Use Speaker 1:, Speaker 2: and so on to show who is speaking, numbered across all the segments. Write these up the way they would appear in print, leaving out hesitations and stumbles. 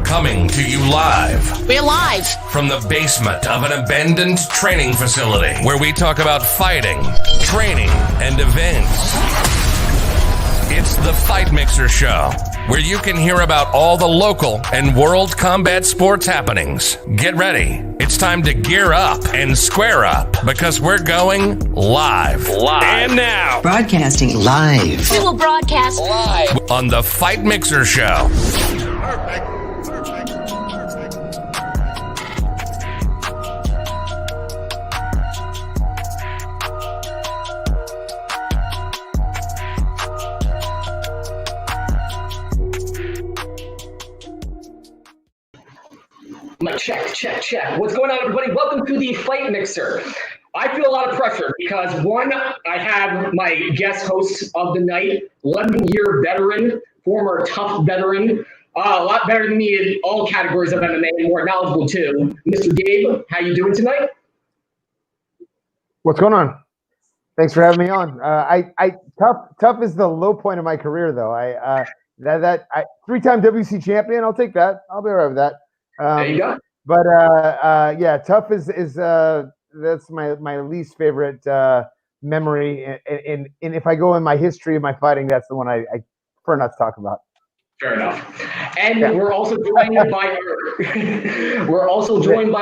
Speaker 1: Coming to you live.
Speaker 2: We're live
Speaker 1: from the basement of an abandoned training facility where we talk about fighting, training, and events. It's the Fight Mixer Show, where you can hear about all the local and world combat sports happenings. Get ready. It's time to gear up and square up because we're going live. And now,
Speaker 3: broadcasting live.
Speaker 2: We will broadcast live
Speaker 1: on the Fight Mixer Show.
Speaker 4: Perfect.
Speaker 5: Check. What's going on, everybody? Welcome to the Fight Mixer. I feel a lot of pressure because, one, I have my guest host of the night, 11-year veteran, former tough veteran, a lot better than me in all categories of MMA, and more knowledgeable too. Mr. Gabe, how you doing tonight?
Speaker 6: What's going on? Thanks for having me on. Tough is the low point of my career, though. Three-time WC champion. I'll take that. I'll be all right with that.
Speaker 5: There you go.
Speaker 6: But yeah, tough is that's my least favorite memory. And if I go in my history of my fighting, that's the one I prefer not to talk about.
Speaker 5: Fair enough. And yeah. We're also joined by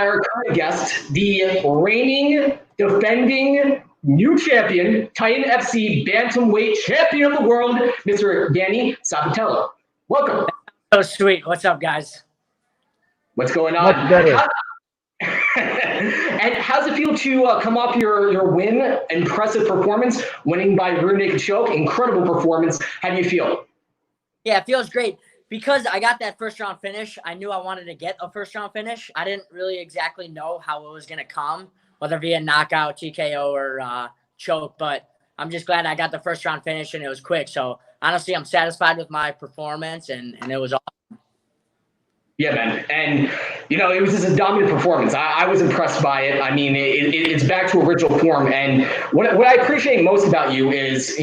Speaker 5: our current guest, the reigning, defending, new champion, Titan FC bantamweight champion of the world, Mr. Danny Sabatello. Welcome.
Speaker 7: So sweet. What's up, guys?
Speaker 5: What's going on?
Speaker 6: Much better.
Speaker 5: And how's it feel to come off your win? Impressive performance, winning by rear naked choke. Incredible performance. How do you feel?
Speaker 7: Yeah, it feels great. Because I got that first round finish, I knew I wanted to get a first round finish. I didn't really exactly know how it was going to come, whether via knockout, TKO, or choke. But I'm just glad I got the first round finish and it was quick. So honestly, I'm satisfied with my performance and it was awesome.
Speaker 5: Yeah, man. And, it was just a dominant performance. I was impressed by it. I mean, it's back to original form. And what I appreciate most about you is,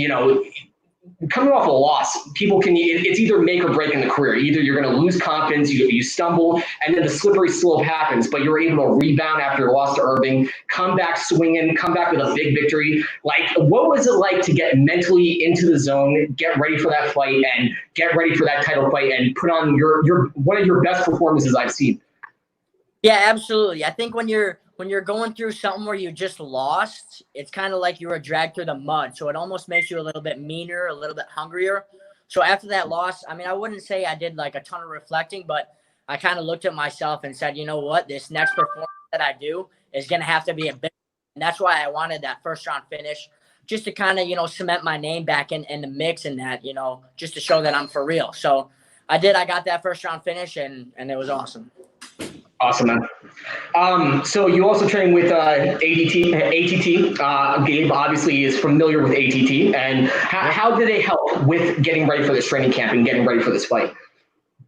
Speaker 5: coming off a loss, it's either make or break in the career. Either you're going to lose confidence, you stumble, and then the slippery slope happens, but you're able to rebound after your loss to Irving, come back swinging, come back with a big victory. Like, what was it like to get mentally into the zone, get ready for that fight, and get ready for that title fight, and put on your one of your best performances I've seen?
Speaker 7: Yeah, absolutely. I think when you're going through something where you just lost, it's kind of like you were dragged through the mud. So it almost makes you a little bit meaner, a little bit hungrier. So after that loss, I mean, I wouldn't say I did like a ton of reflecting, but I kind of looked at myself and said, you know what, this next performance that I do is going to have to be a big. And that's why I wanted that first round finish, just to kind of, cement my name back in the mix and that, just to show that I'm for real. So I got that first round finish and it was awesome.
Speaker 5: Awesome, man. So you also train with ATT. Gabe obviously is familiar with ATT. And how do they help with getting ready for this training camp and getting ready for this fight?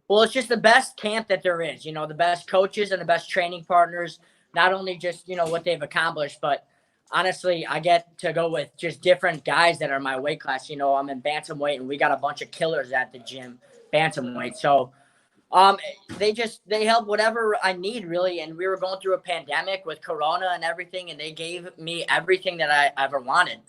Speaker 7: Well, it's just the best camp that there is. The best coaches and the best training partners. Not only just what they've accomplished, but honestly, I get to go with just different guys that are my weight class. I'm in bantamweight, and we got a bunch of killers at the gym, bantamweight. So. They help whatever I need, really. And we were going through a pandemic with Corona and everything, and they gave me everything that I ever wanted.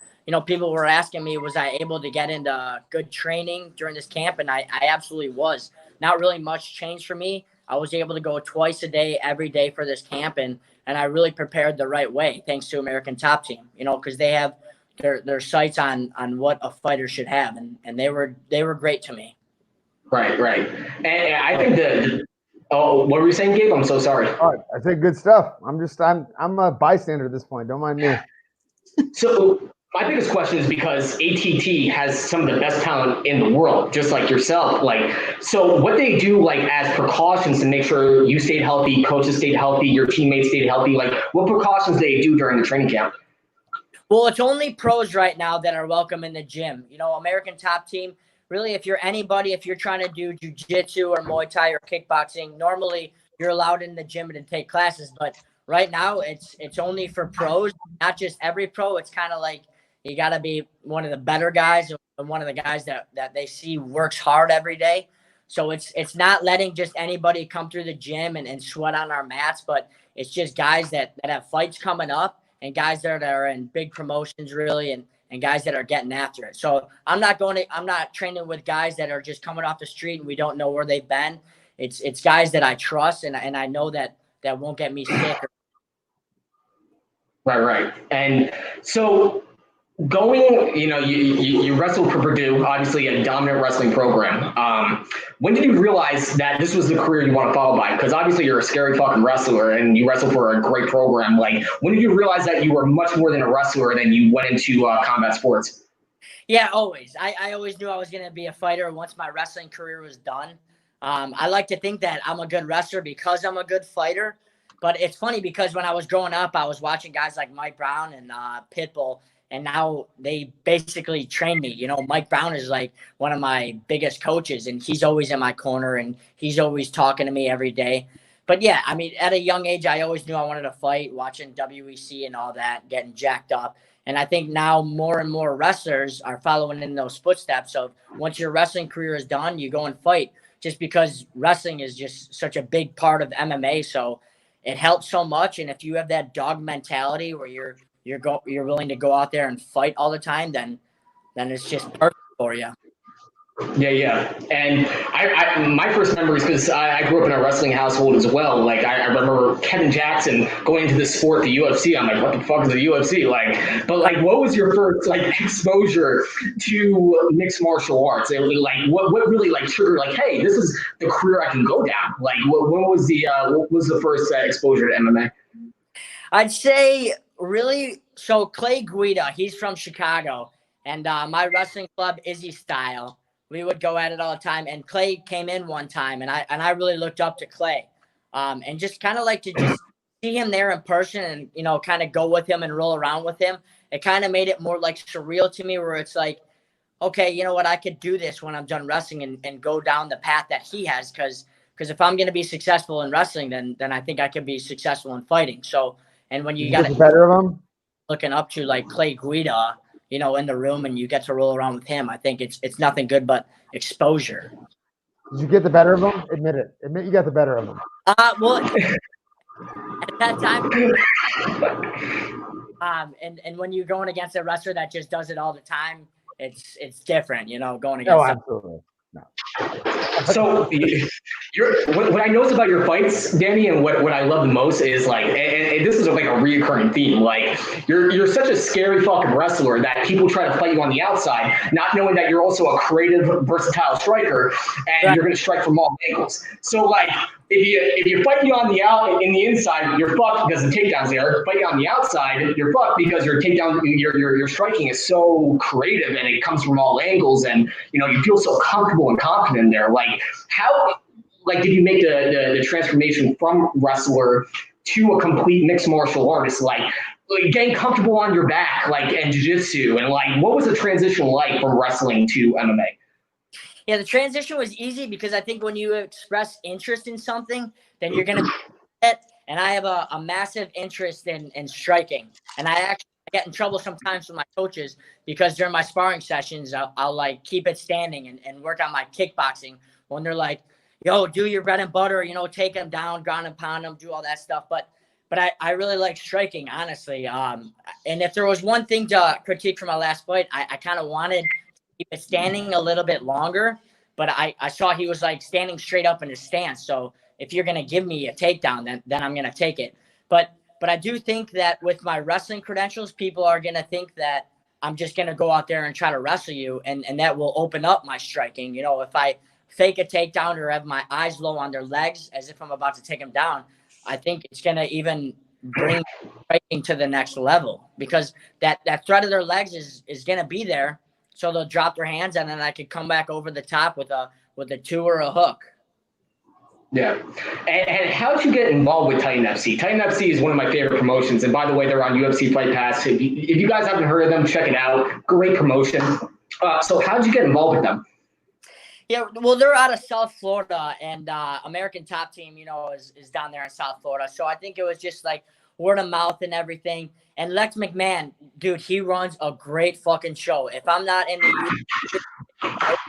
Speaker 7: People were asking me, was I able to get into good training during this camp? And I absolutely was. Not really much changed for me. I was able to go twice a day, every day for this camp. And I really prepared the right way, thanks to American Top Team, because they have their sights on what a fighter should have. And they were great to me.
Speaker 5: Right. And I think what were you saying, Gabe? I'm so sorry.
Speaker 6: Oh, I said good stuff. I'm a bystander at this point. Don't mind me.
Speaker 5: So my biggest question is because ATT has some of the best talent in the world, just like yourself. So what they do, as precautions to make sure you stayed healthy, coaches stayed healthy, your teammates stayed healthy, what precautions do they do during the training camp?
Speaker 7: Well, it's only pros right now that are welcome in the gym. American Top Team. Really, if you're trying to do jiu-jitsu or Muay Thai or kickboxing, normally you're allowed in the gym to take classes. But right now, it's only for pros, not just every pro. It's kind of like, You got to be one of the better guys and one of the guys that they see works hard every day. So it's not letting just anybody come through the gym and sweat on our mats, but it's just guys that have fights coming up and guys that are in big promotions really and guys that are getting after it. So I'm not training with guys that are just coming off the street and we don't know where they've been. It's guys that I trust and I know that won't get me sick.
Speaker 5: Right. And so going, you wrestled for Purdue, obviously a dominant wrestling program. When did you realize that this was the career you want to follow by? Because obviously you're a scary fucking wrestler and you wrestle for a great program. Like, when did you realize that you were much more than a wrestler and then you went into combat sports?
Speaker 7: Yeah, always. I always knew I was going to be a fighter once my wrestling career was done. I like to think that I'm a good wrestler because I'm a good fighter. But it's funny because when I was growing up, I was watching guys like Mike Brown and Pitbull, and now they basically train me. Mike Brown is like one of my biggest coaches, and he's always in my corner, and he's always talking to me every day. But yeah, I mean, at a young age, I always knew I wanted to fight, watching WEC and all that, getting jacked up. And I think now more and more wrestlers are following in those footsteps of once your wrestling career is done, you go and fight, just because wrestling is just such a big part of MMA. So it helps so much. And if you have that dog mentality where you're willing to go out there and fight all the time, then it's just perfect for you.
Speaker 5: Yeah. And I my first memories, because I grew up in a wrestling household as well. Like, I remember Kevin Jackson going into this sport, the UFC. I'm like, what the fuck is the UFC? But what was your first exposure to mixed martial arts? It was what really triggered hey, this is the career I can go down. What was the first exposure to MMA?
Speaker 7: I'd say really. So Clay Guida, he's from Chicago, and my wrestling club, Izzy Style. We would go at it all the time, and Clay came in one time, and I really looked up to Clay, and just kind of like to just see him there in person, and kind of go with him and roll around with him. It kind of made it more surreal to me, where it's like, okay, you know what, I could do this when I'm done wrestling and go down the path that he has, because if I'm going to be successful in wrestling, then I think I can be successful in fighting. So, and when you got
Speaker 6: better of him,
Speaker 7: looking up to Clay Guida, in the room, and you get to roll around with him, I think it's nothing good but exposure.
Speaker 6: Did you get the better of him? Admit it. Admit you got the better of him.
Speaker 7: Well, at that time, and when you're going against a wrestler that just does it all the time, it's different, going against.
Speaker 6: Oh, absolutely. No.
Speaker 5: So what I notice about your fights, Danny, and what I love the most is and this is a reoccurring theme. You're such a scary fucking wrestler that people try to fight you on the outside, not knowing that you're also a creative, versatile striker, and you're going to strike from all angles. So if you fight you on in the inside, you're fucked because the takedown's there. Fight you on the outside, you're fucked because your takedown, your striking is so creative and it comes from all angles, and you feel so comfortable and confident there. How did you make the transformation from wrestler to a complete mixed martial artist? Getting comfortable on your back, and jiu-jitsu, and what was the transition like from wrestling to MMA?
Speaker 7: Yeah, the transition was easy because I think when you express interest in something, then you're going to it. And I have a massive interest in striking. And I actually get in trouble sometimes with my coaches because during my sparring sessions, I'll keep it standing and work on my kickboxing when they're like, yo, do your bread and butter, take them down, ground and pound them, do all that stuff. But I really like striking, honestly. And if there was one thing to critique from my last fight, I kind of wanted – keep it standing a little bit longer, but I saw he was standing straight up in his stance. So if you're going to give me a takedown, then I'm going to take it. But I do think that with my wrestling credentials, people are going to think that I'm just going to go out there and try to wrestle you. And that will open up my striking. If I fake a takedown or have my eyes low on their legs as if I'm about to take them down, I think it's going to even bring striking to the next level, because that threat of their legs is going to be there. So they'll drop their hands, and then I could come back over the top with a 2 or a hook.
Speaker 5: Yeah. And how did you get involved with Titan FC? Titan FC is one of my favorite promotions. And by the way, they're on UFC Fight Pass. If you guys haven't heard of them, check it out. Great promotion. So how did you get involved with them?
Speaker 7: Yeah, well, they're out of South Florida, and American Top Team, is down there in South Florida. So I think it was just word of mouth and everything. And Lex McMahon, dude, he runs a great fucking show. If I'm not in the UFC,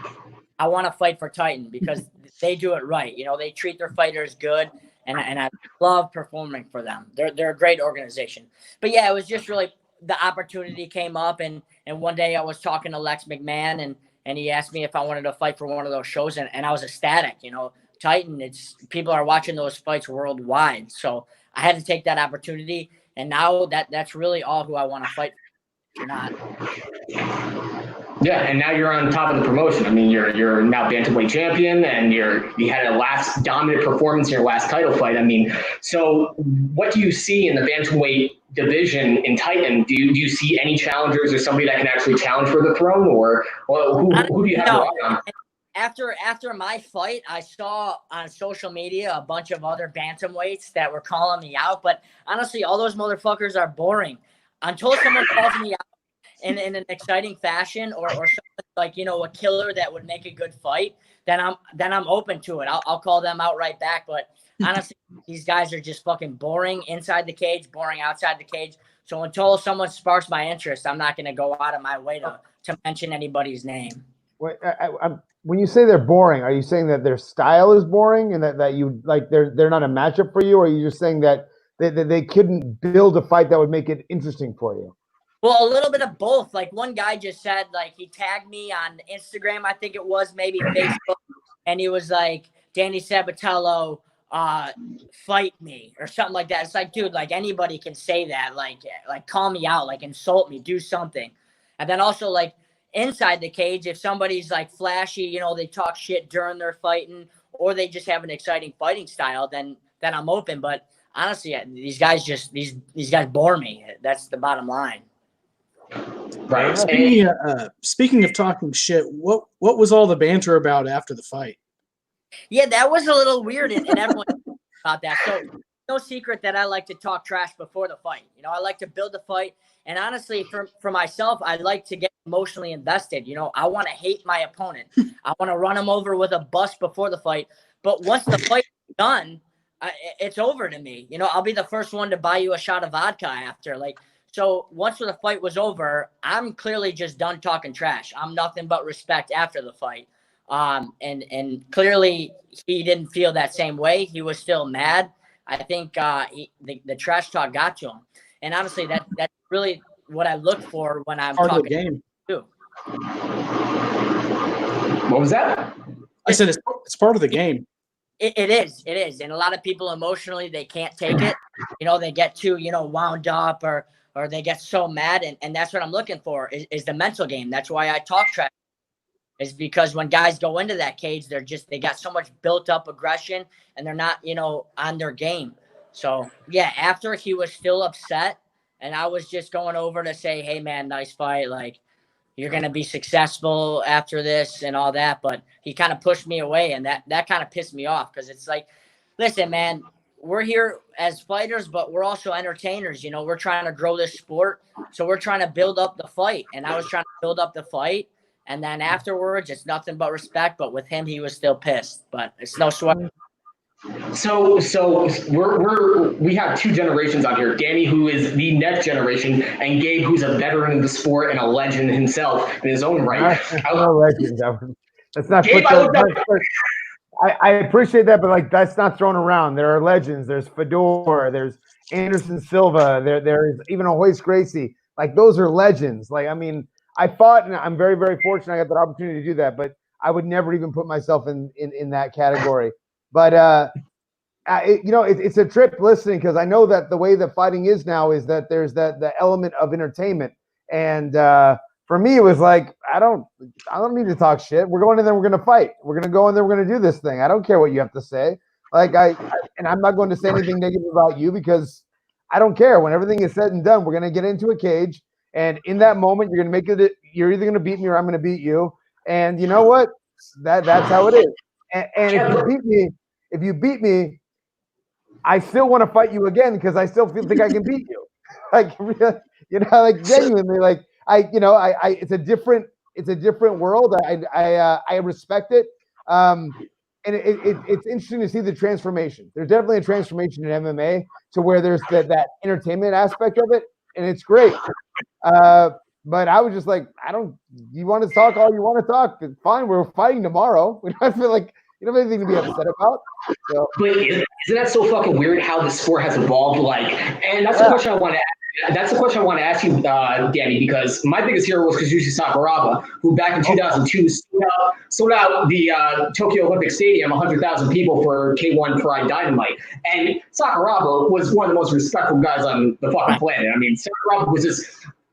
Speaker 7: I want to fight for Titan because they do it right. You know, they treat their fighters good, and I love performing for them. They're a great organization. But yeah, it was just really the opportunity came up, and one day I was talking to Lex McMahon, and he asked me if I wanted to fight for one of those shows, and I was ecstatic. You know, Titan, it's people are watching those fights worldwide, so I had to take that opportunity, and now that's really all who I want to fight for, not.
Speaker 5: Yeah, and now you're on top of the promotion. I mean, you're now bantamweight champion, and you had a last dominant performance in your last title fight. I mean, so what do you see in the bantamweight division in Titan? Do you see any challengers or somebody that can actually challenge for the throne, or who do you have your eye on?
Speaker 7: After my fight, I saw on social media a bunch of other bantamweights that were calling me out, but honestly, all those motherfuckers are boring. Until someone calls me out in an exciting fashion or something like, you know, a killer that would make a good fight, then I'm open to it. I'll call them out right back. But honestly, these guys are just fucking boring inside the cage, boring outside the cage. So until someone sparks my interest, I'm not going to go out of my way to mention anybody's name.
Speaker 6: Wait, when you say they're boring, are you saying that their style is boring and that you like they're not a matchup for you, or are you just saying that they couldn't build a fight that would make it interesting for you?
Speaker 7: Well, a little bit of both. Like one guy just said, like he tagged me on Instagram, I think it was, maybe Facebook, and he was like, Danny Sabatello, fight me or something like that. It's like, dude, like anybody can say that. Like call me out, like insult me, do something. And then also like inside the cage, if somebody's like flashy, you know, they talk shit during their fighting, or they just have an exciting fighting style, then I'm open. But honestly, these guys these guys bore me. That's the bottom line.
Speaker 5: Right.
Speaker 4: Speaking of talking shit, what was all the banter about after the fight?
Speaker 7: Yeah, that was a little weird, and everyone about that. So no secret that I like to talk trash before the fight. You know, I like to build the fight, and honestly, for myself, I like to get emotionally invested. You know, I want to hate my opponent. I want to run him over with a bus before the fight. But once the fight's done, it's over to me. You know, I'll be the first one to buy you a shot of vodka after, like. So once the fight was over, I'm clearly just done talking trash. I'm nothing but respect after the fight. And clearly he didn't feel that same way. He was still mad. I think the trash talk got to him. And honestly, that's really what I look for when I'm
Speaker 4: part
Speaker 7: talking
Speaker 4: of the game.
Speaker 7: too.
Speaker 5: What was that?
Speaker 4: I said it's part of the game.
Speaker 7: It is. And a lot of people emotionally, they can't take it. You know, they get too, you know, wound up or they get so mad. And that's what I'm looking for is the mental game. That's why I talk trash, is because when guys go into that cage, they got so much built up aggression and they're not, you know, on their game. So yeah, after he was still upset and I was just going over to say, hey man, nice fight. Like you're going to be successful after this and all that. But he kind of pushed me away, and that kind of pissed me off. Cause it's like, listen, man, we're here as fighters, but we're also entertainers. You know, we're trying to grow this sport. So we're trying to build up the fight. And I was trying to build up the fight. And then afterwards, it's nothing but respect. But with him, he was still pissed. But it's no sweat.
Speaker 5: So we have two generations on here. Danny, who is the next generation, and Gabe, who's a veteran of the sport and a legend himself in his own right.
Speaker 6: I'm a legend. That's not.
Speaker 5: Gabe,
Speaker 6: I appreciate that, but like that's not thrown around. There are legends. There's Fedor. There's Anderson Silva. There's even a Hoist Gracie. Like those are legends. Like I mean, I fought, and I'm very, very fortunate I got that opportunity to do that. But I would never even put myself in that category. But it's a trip listening, because I know that the way that fighting is now is that there's the element of entertainment, and for me it was like I don't need to talk shit. We're going in there, we're gonna fight. We're gonna go in there, we're gonna do this thing. I don't care what you have to say. Like and I'm not going to say anything negative about you, because I don't care. When everything is said and done, we're gonna get into a cage, and in that moment you're gonna make it. You're either gonna beat me or I'm gonna beat you. And you know what? That's how it is. And if you beat me, I still want to fight you again, because I still think I can beat you. Like, you know, like genuinely, like it's a different world. I respect it. And and it's interesting to see the transformation. There's definitely a transformation in MMA to where there's that entertainment aspect of it, and it's great. But I was just like, you want to talk all you want to talk? Fine, we're fighting tomorrow. We don't feel like you don't have anything to be upset about. So.
Speaker 5: But isn't that so fucking weird how the sport has evolved? Like, and that's the question I want to ask. That's the question I want to ask you, Danny, because my biggest hero was Kazushi Sakuraba, who back in 2002 sold out the Tokyo Olympic Stadium, 100,000 people for K1 Pride Dynamite. And Sakuraba was one of the most respectful guys on the fucking planet. I mean, Sakuraba was just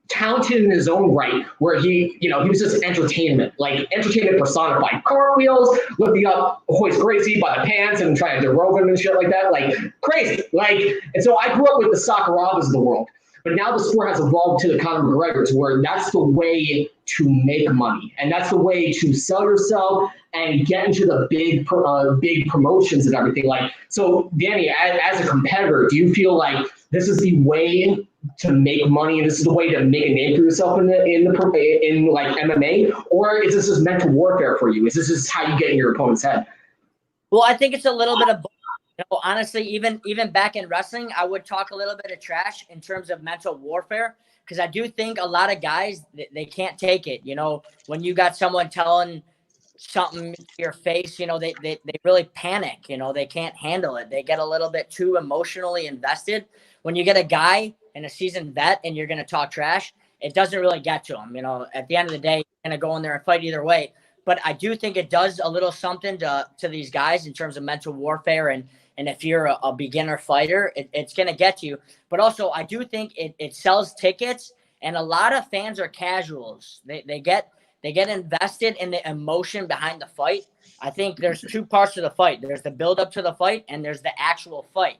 Speaker 5: talented in his own right, where he was just entertainment personified. Cartwheels, lifting up Hoist Gracie by the pants and trying to derobe him and shit like that, like crazy. And so I grew up with the Sakurabas of the world. But now the sport has evolved to the Conor McGregor, to where that's the way to make money, and that's the way to sell yourself and get into the big promotions and everything. Like, so Danny, as a competitor, do you feel like this is the way to make money, and this is the way to make a name for yourself in like MMA, or is this just mental warfare for you? Is this just how you get in your opponent's head?
Speaker 7: Well, I think it's a little bit of both. Honestly, even back in wrestling, I would talk a little bit of trash in terms of mental warfare, because I do think a lot of guys, they can't take it. When you got someone telling something to your face, they really panic. They can't handle it. They get a little bit too emotionally invested. When you get a guy and a seasoned vet and you're going to talk trash, it doesn't really get to them. At the end of the day, you're going to go in there and fight either way. But I do think it does a little something to these guys in terms of mental warfare. And if you're a beginner fighter, it's going to get you. But also, I do think it sells tickets, and a lot of fans are casuals. They get invested in the emotion behind the fight. I think there's two parts to the fight. There's the build up to the fight, and there's the actual fight.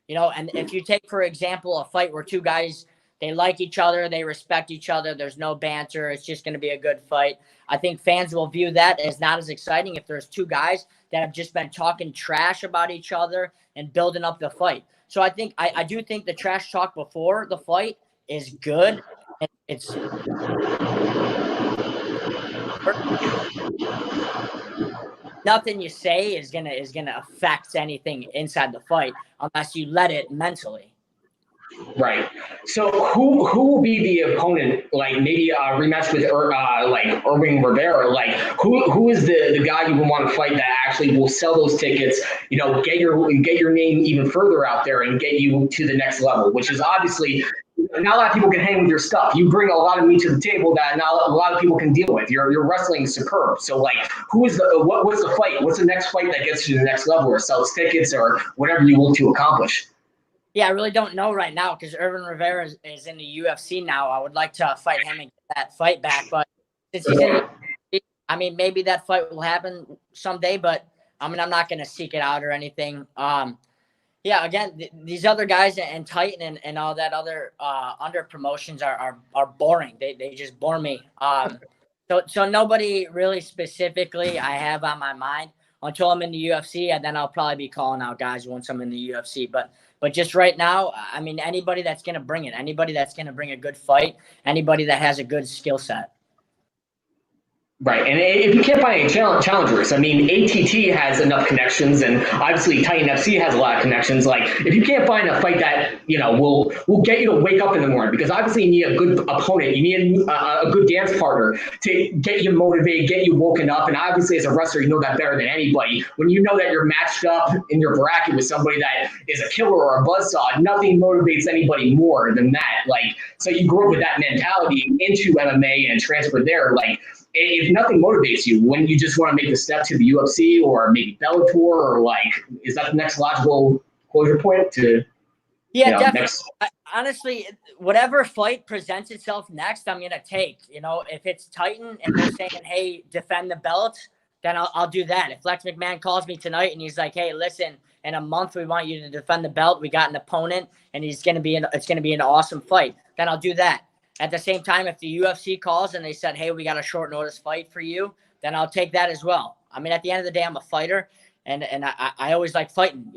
Speaker 7: And if you take, for example, a fight where two guys, they like each other, they respect each other, there's no banter, it's just going to be a good fight. I think fans will view that as not as exciting if there's two guys that have just been talking trash about each other and building up the fight. So I think I do think the trash talk before the fight is good. It's nothing you say is gonna affect anything inside the fight unless you let it mentally.
Speaker 5: Right. So who will be the opponent? Like maybe a rematch with like Irving Rivera. Like who is the guy you would want to fight that actually will sell those tickets? Get your name even further out there and get you to the next level. Which is obviously not a lot of people can hang with your stuff. You bring a lot of meat to the table that not a lot of people can deal with. Your wrestling is superb. So like, what's the fight? What's the next fight that gets you to the next level or sells tickets or whatever you want to accomplish?
Speaker 7: Yeah, I really don't know right now because Irvin Rivera is in the UFC now. I would like to fight him and get that fight back, but since he's in the UFC, maybe that fight will happen someday, but I'm not going to seek it out or anything. Yeah, again, these other guys and Titan and all that other under promotions are boring. They just bore me. So nobody really specifically I have on my mind until I'm in the UFC, and then I'll probably be calling out guys once I'm in the UFC. But just right now, anybody that's going to bring it, anybody that's going to bring a good fight, anybody that has a good skill set.
Speaker 5: Right, and if you can't find any challengers, ATT has enough connections, and obviously Titan FC has a lot of connections. Like, if you can't find a fight that will get you to wake up in the morning, because obviously you need a good opponent, you need a good dance partner to get you motivated, get you woken up, and obviously as a wrestler, you know that better than anybody. When you know that you're matched up in your bracket with somebody that is a killer or a buzzsaw, nothing motivates anybody more than that. Like, so you grew up with that mentality into MMA and transferred there. Like, if nothing motivates you, when you just want to make the step to the UFC or maybe Bellator, or like, is that the next logical closure point to?
Speaker 7: Yeah, definitely. Honestly, whatever fight presents itself next, I'm gonna take. If it's Titan and they're saying, "Hey, defend the belt," then I'll do that. If Lex McMahon calls me tonight and he's like, "Hey, listen, in a month we want you to defend the belt. We got an opponent, and it's gonna be an awesome fight," then I'll do that. At the same time, if the UFC calls and they said, "Hey, we got a short notice fight for you," then I'll take that as well. At the end of the day, I'm a fighter, and I always like fighting.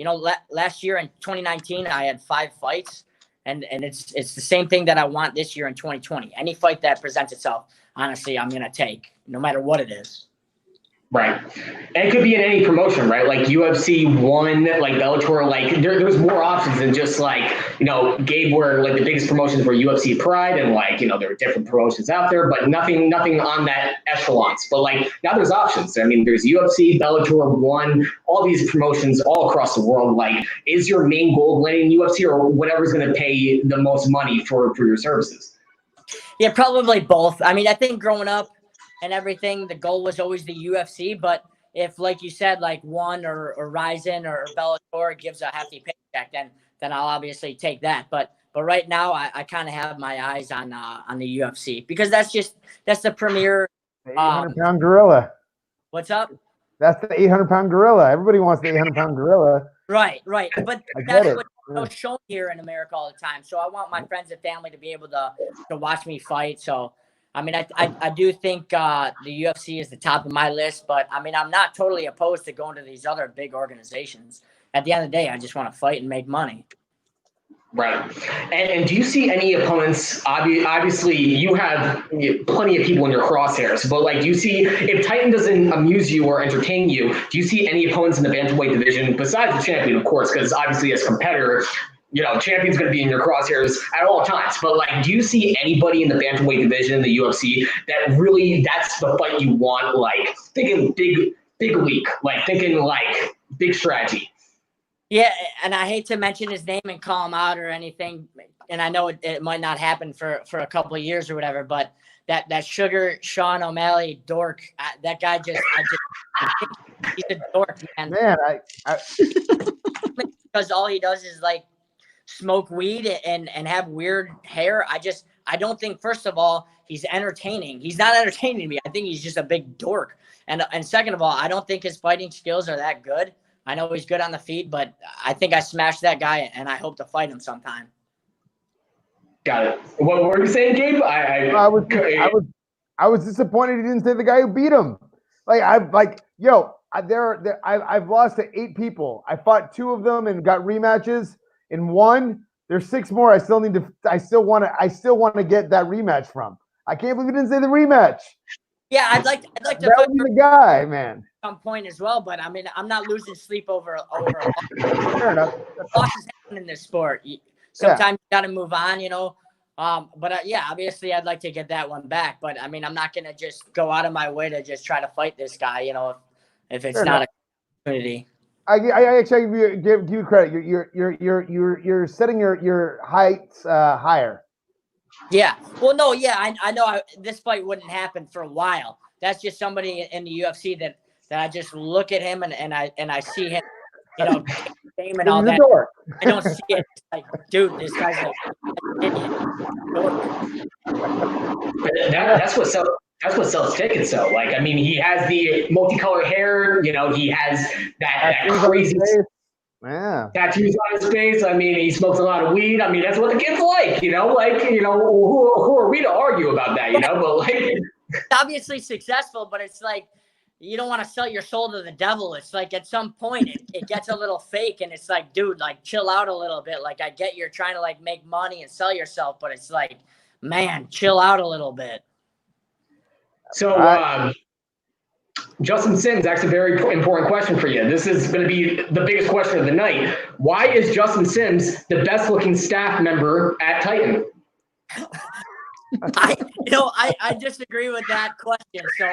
Speaker 7: Last year in 2019, I had 5 fights, and it's the same thing that I want this year in 2020. Any fight that presents itself, honestly, I'm gonna take, no matter what it is.
Speaker 5: Right. And it could be in any promotion, right? Like UFC 1, like Bellator, like there's more options than just like, Gabe, where like the biggest promotions were UFC Pride and like, there were different promotions out there, but nothing on that echelons. But like now there's options. I mean, there's UFC, Bellator 1, all these promotions all across the world. Like, is your main goal landing UFC or whatever's going to pay the most money for your services?
Speaker 7: Yeah, probably both. I mean, I think growing up and everything, the goal was always the UFC. But if, like you said, like One or Ryzen or Bellator gives a hefty paycheck, then I'll obviously take that. But right now, I kind of have my eyes on the UFC because that's the premier.
Speaker 6: The 800-pound gorilla.
Speaker 7: What's up?
Speaker 6: That's the 800-pound gorilla. Everybody wants the 800-pound gorilla.
Speaker 7: Right. But that's what's shown here in America all the time. So I want my friends and family to be able to watch me fight. So, I mean, I do think the UFC is the top of my list, but I mean, I'm not totally opposed to going to these other big organizations. At the end of the day, I just want to fight and make money.
Speaker 5: Right. And do you see any opponents? Obviously, you have plenty of people in your crosshairs, but like, do you see, if Titan doesn't amuse you or entertain you, do you see any opponents in the bantamweight division besides the champion, of course, because obviously as a competitor, champion's going to be in your crosshairs at all times. But like, do you see anybody in the bantamweight division in the UFC that really, that's the fight you want? Like thinking big league, like thinking like big strategy.
Speaker 7: Yeah, and I hate to mention his name and call him out or anything, and I know it might not happen for a couple of years or whatever, but that Sugar Sean O'Malley dork, that guy he's a dork, man.
Speaker 6: Man,
Speaker 7: because all he does is like smoke weed and have weird hair. I don't think, first of all, he's entertaining. He's not entertaining me. I think he's just a big dork. And second of all, I don't think his fighting skills are that good. I know he's good on the feet, but I think I smashed that guy, and I hope to fight him sometime.
Speaker 6: Got it. What were you saying, Gabe? I was disappointed he didn't say the guy who beat him. I've lost to 8 people. I fought 2 of them and got rematches. In 1, there's 6 more. I still want to get that rematch from. I can't believe he didn't say the rematch.
Speaker 7: Yeah, I'd like to
Speaker 6: that would be the guy, man.
Speaker 7: Some point as well, but I mean, I'm not losing sleep over a
Speaker 6: Fair enough.
Speaker 7: losses happen in this sport. Sometimes you got to move on, obviously I'd like to get that one back, but I mean, I'm not going to just go out of my way to just try to fight this guy, if it's not an opportunity.
Speaker 6: I actually give you credit. You're setting your heights higher.
Speaker 7: Yeah. Well, no. Yeah, I know this fight wouldn't happen for a while. That's just somebody in the UFC that I just look at him and I see him, game and all that. I don't see it. It's like, dude, this guy's like an idiot.
Speaker 5: That's what sells tickets. So, like, I mean, he has the multicolored hair. He has that crazy tattoos on his face. I mean, he smokes a lot of weed. I mean, that's what the kids like. Who are we to argue about that? But like,
Speaker 7: obviously successful, but it's like you don't want to sell your soul to the devil. It's like at some point it gets a little fake, and it's like, dude, like chill out a little bit. Like I get you're trying to like make money and sell yourself, but it's like, man, chill out a little bit.
Speaker 5: So, Justin Sims asks a very important question for you. This is going to be the biggest question of the night. Why is Justin Sims the best looking staff member at Titan?
Speaker 7: I disagree with that question. So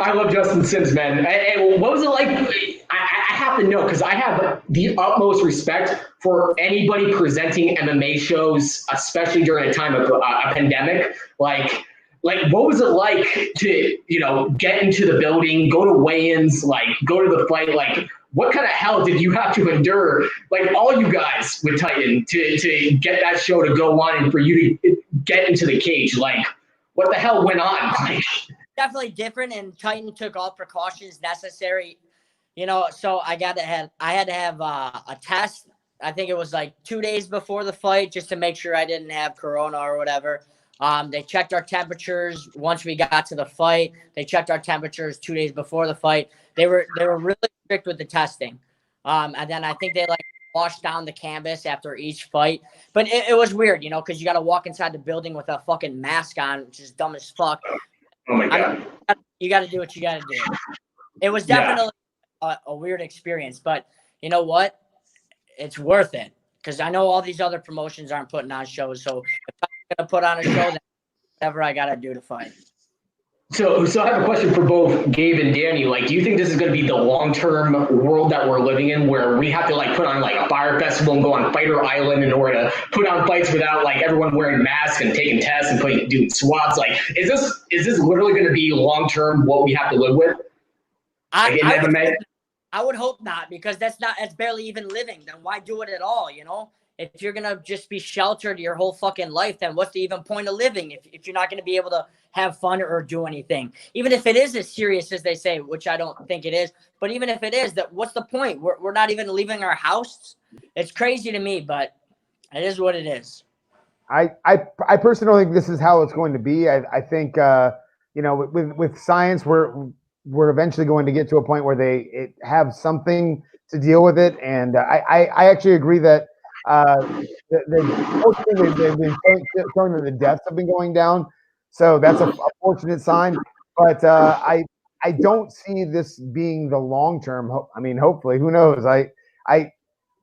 Speaker 5: I love Justin Sims, man. What was it like? I have to know, because I have the utmost respect for anybody presenting MMA shows, especially during a time of a pandemic. Like, what was it like to, get into the building, go to weigh-ins, like go to the fight? Like, what kind of hell did you have to endure, like all you guys with Titan, to get that show to go on and for you to get into the cage? Like, what the hell went on? Like,
Speaker 7: definitely different, and Titan took all precautions necessary. So I had to have a test. I think it was like 2 days before the fight, just to make sure I didn't have corona or whatever. They checked our temperatures once we got to the fight. They checked our temperatures 2 days before the fight. They were really strict with the testing. And then I think they wash down the canvas after each fight. But it was weird, you know, because you got to walk inside the building with a fucking mask on, which is dumb as fuck.
Speaker 5: Oh my God.
Speaker 7: I mean, you got to do what you got to do. It was definitely a weird experience, but you know what? It's worth it because I know all these other promotions aren't putting on shows. So if I'm going to put on a show, then whatever I got to do to fight.
Speaker 5: So I have a question for both Gabe and Danny. Like, do you think this is going to be the long-term world that we're living in, where we have to like put on like a fire festival and go on Fighter Island in order to put on fights without like everyone wearing masks and taking tests and doing swabs? Like, is this literally going to be long-term what we have to live with? Like
Speaker 7: I would hope not, because that's barely even living. Then why do it at all? You know, if you're gonna just be sheltered your whole fucking life, then what's the even point of living if you're not gonna be able to have fun or do anything? Even if it is as serious as they say, which I don't think it is, but even if it is, that what's the point? We're not even leaving our house. It's crazy to me, but it is what it is.
Speaker 6: I personally don't think this is how it's going to be. I think you know, with science, we're eventually going to get to a point where they have something to deal with it. And I actually agree that they've been showing that the deaths have been going down. So that's a fortunate sign. But I don't see this being the long term. I mean, hopefully, who knows?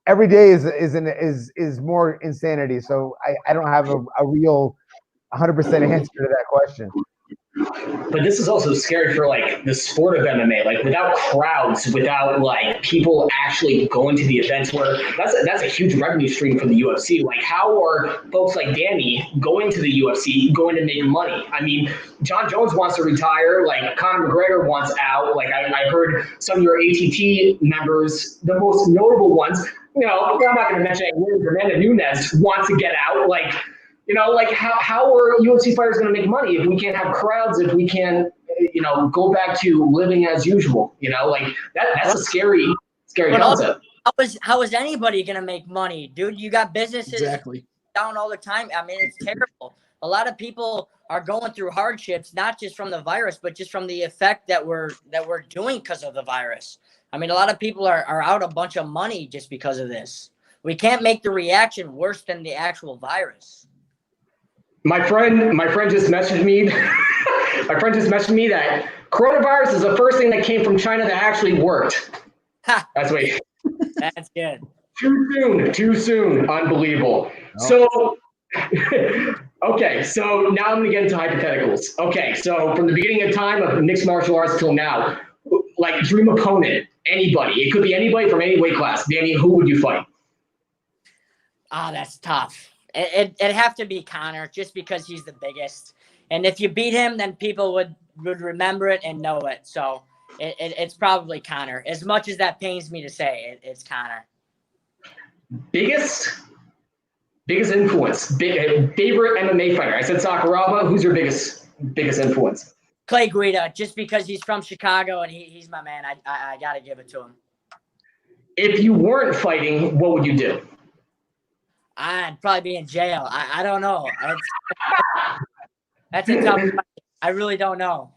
Speaker 6: Every day is more insanity. So I don't have a real 100% answer to that question.
Speaker 5: But this is also scary for like the sport of MMA, like without crowds, without like people actually going to the events, where that's a huge revenue stream for the UFC. Like, how are folks like Danny going to the UFC going to make money? I mean, John Jones wants to retire, like Conor McGregor wants out. Like I heard some of your ATT members, the most notable ones, you know, I'm not going to mention Amanda Nunes wants to get out. Like, you know, like how are UFC fighters going to make money if we can't have crowds, if we can't, you know, go back to living as usual? You know, like that's a scary concept.
Speaker 7: How is anybody going to make money, dude? You got businesses down all the time. I mean, it's terrible. A lot of people are going through hardships, not just from the virus, but just from the effect that we're doing because of the virus. I mean, a lot of people are out a bunch of money just because of this. We can't make the reaction worse than the actual virus.
Speaker 5: My friend just messaged me. My friend just messaged me that coronavirus is the first thing that came from China that actually worked. That's way.
Speaker 7: That's good.
Speaker 5: Too soon. Unbelievable. So, okay. So now I'm gonna get into hypotheticals. Okay. So from the beginning of time of mixed martial arts till now, like dream opponent, anybody. It could be anybody from any weight class. Danny, who would you fight?
Speaker 7: That's tough. It'd have to be Conor, just because he's the biggest. And if you beat him, then people would remember it and know it. So it's probably Conor. As much as that pains me to say, it's Conor.
Speaker 5: Biggest influence, favorite MMA fighter. I said Sakuraba. Who's your biggest influence?
Speaker 7: Clay Guida, just because he's from Chicago and he's my man. I got to give it to him.
Speaker 5: If you weren't fighting, what would you do?
Speaker 7: I'd probably be in jail. I don't know. That's a tough question. I really don't know.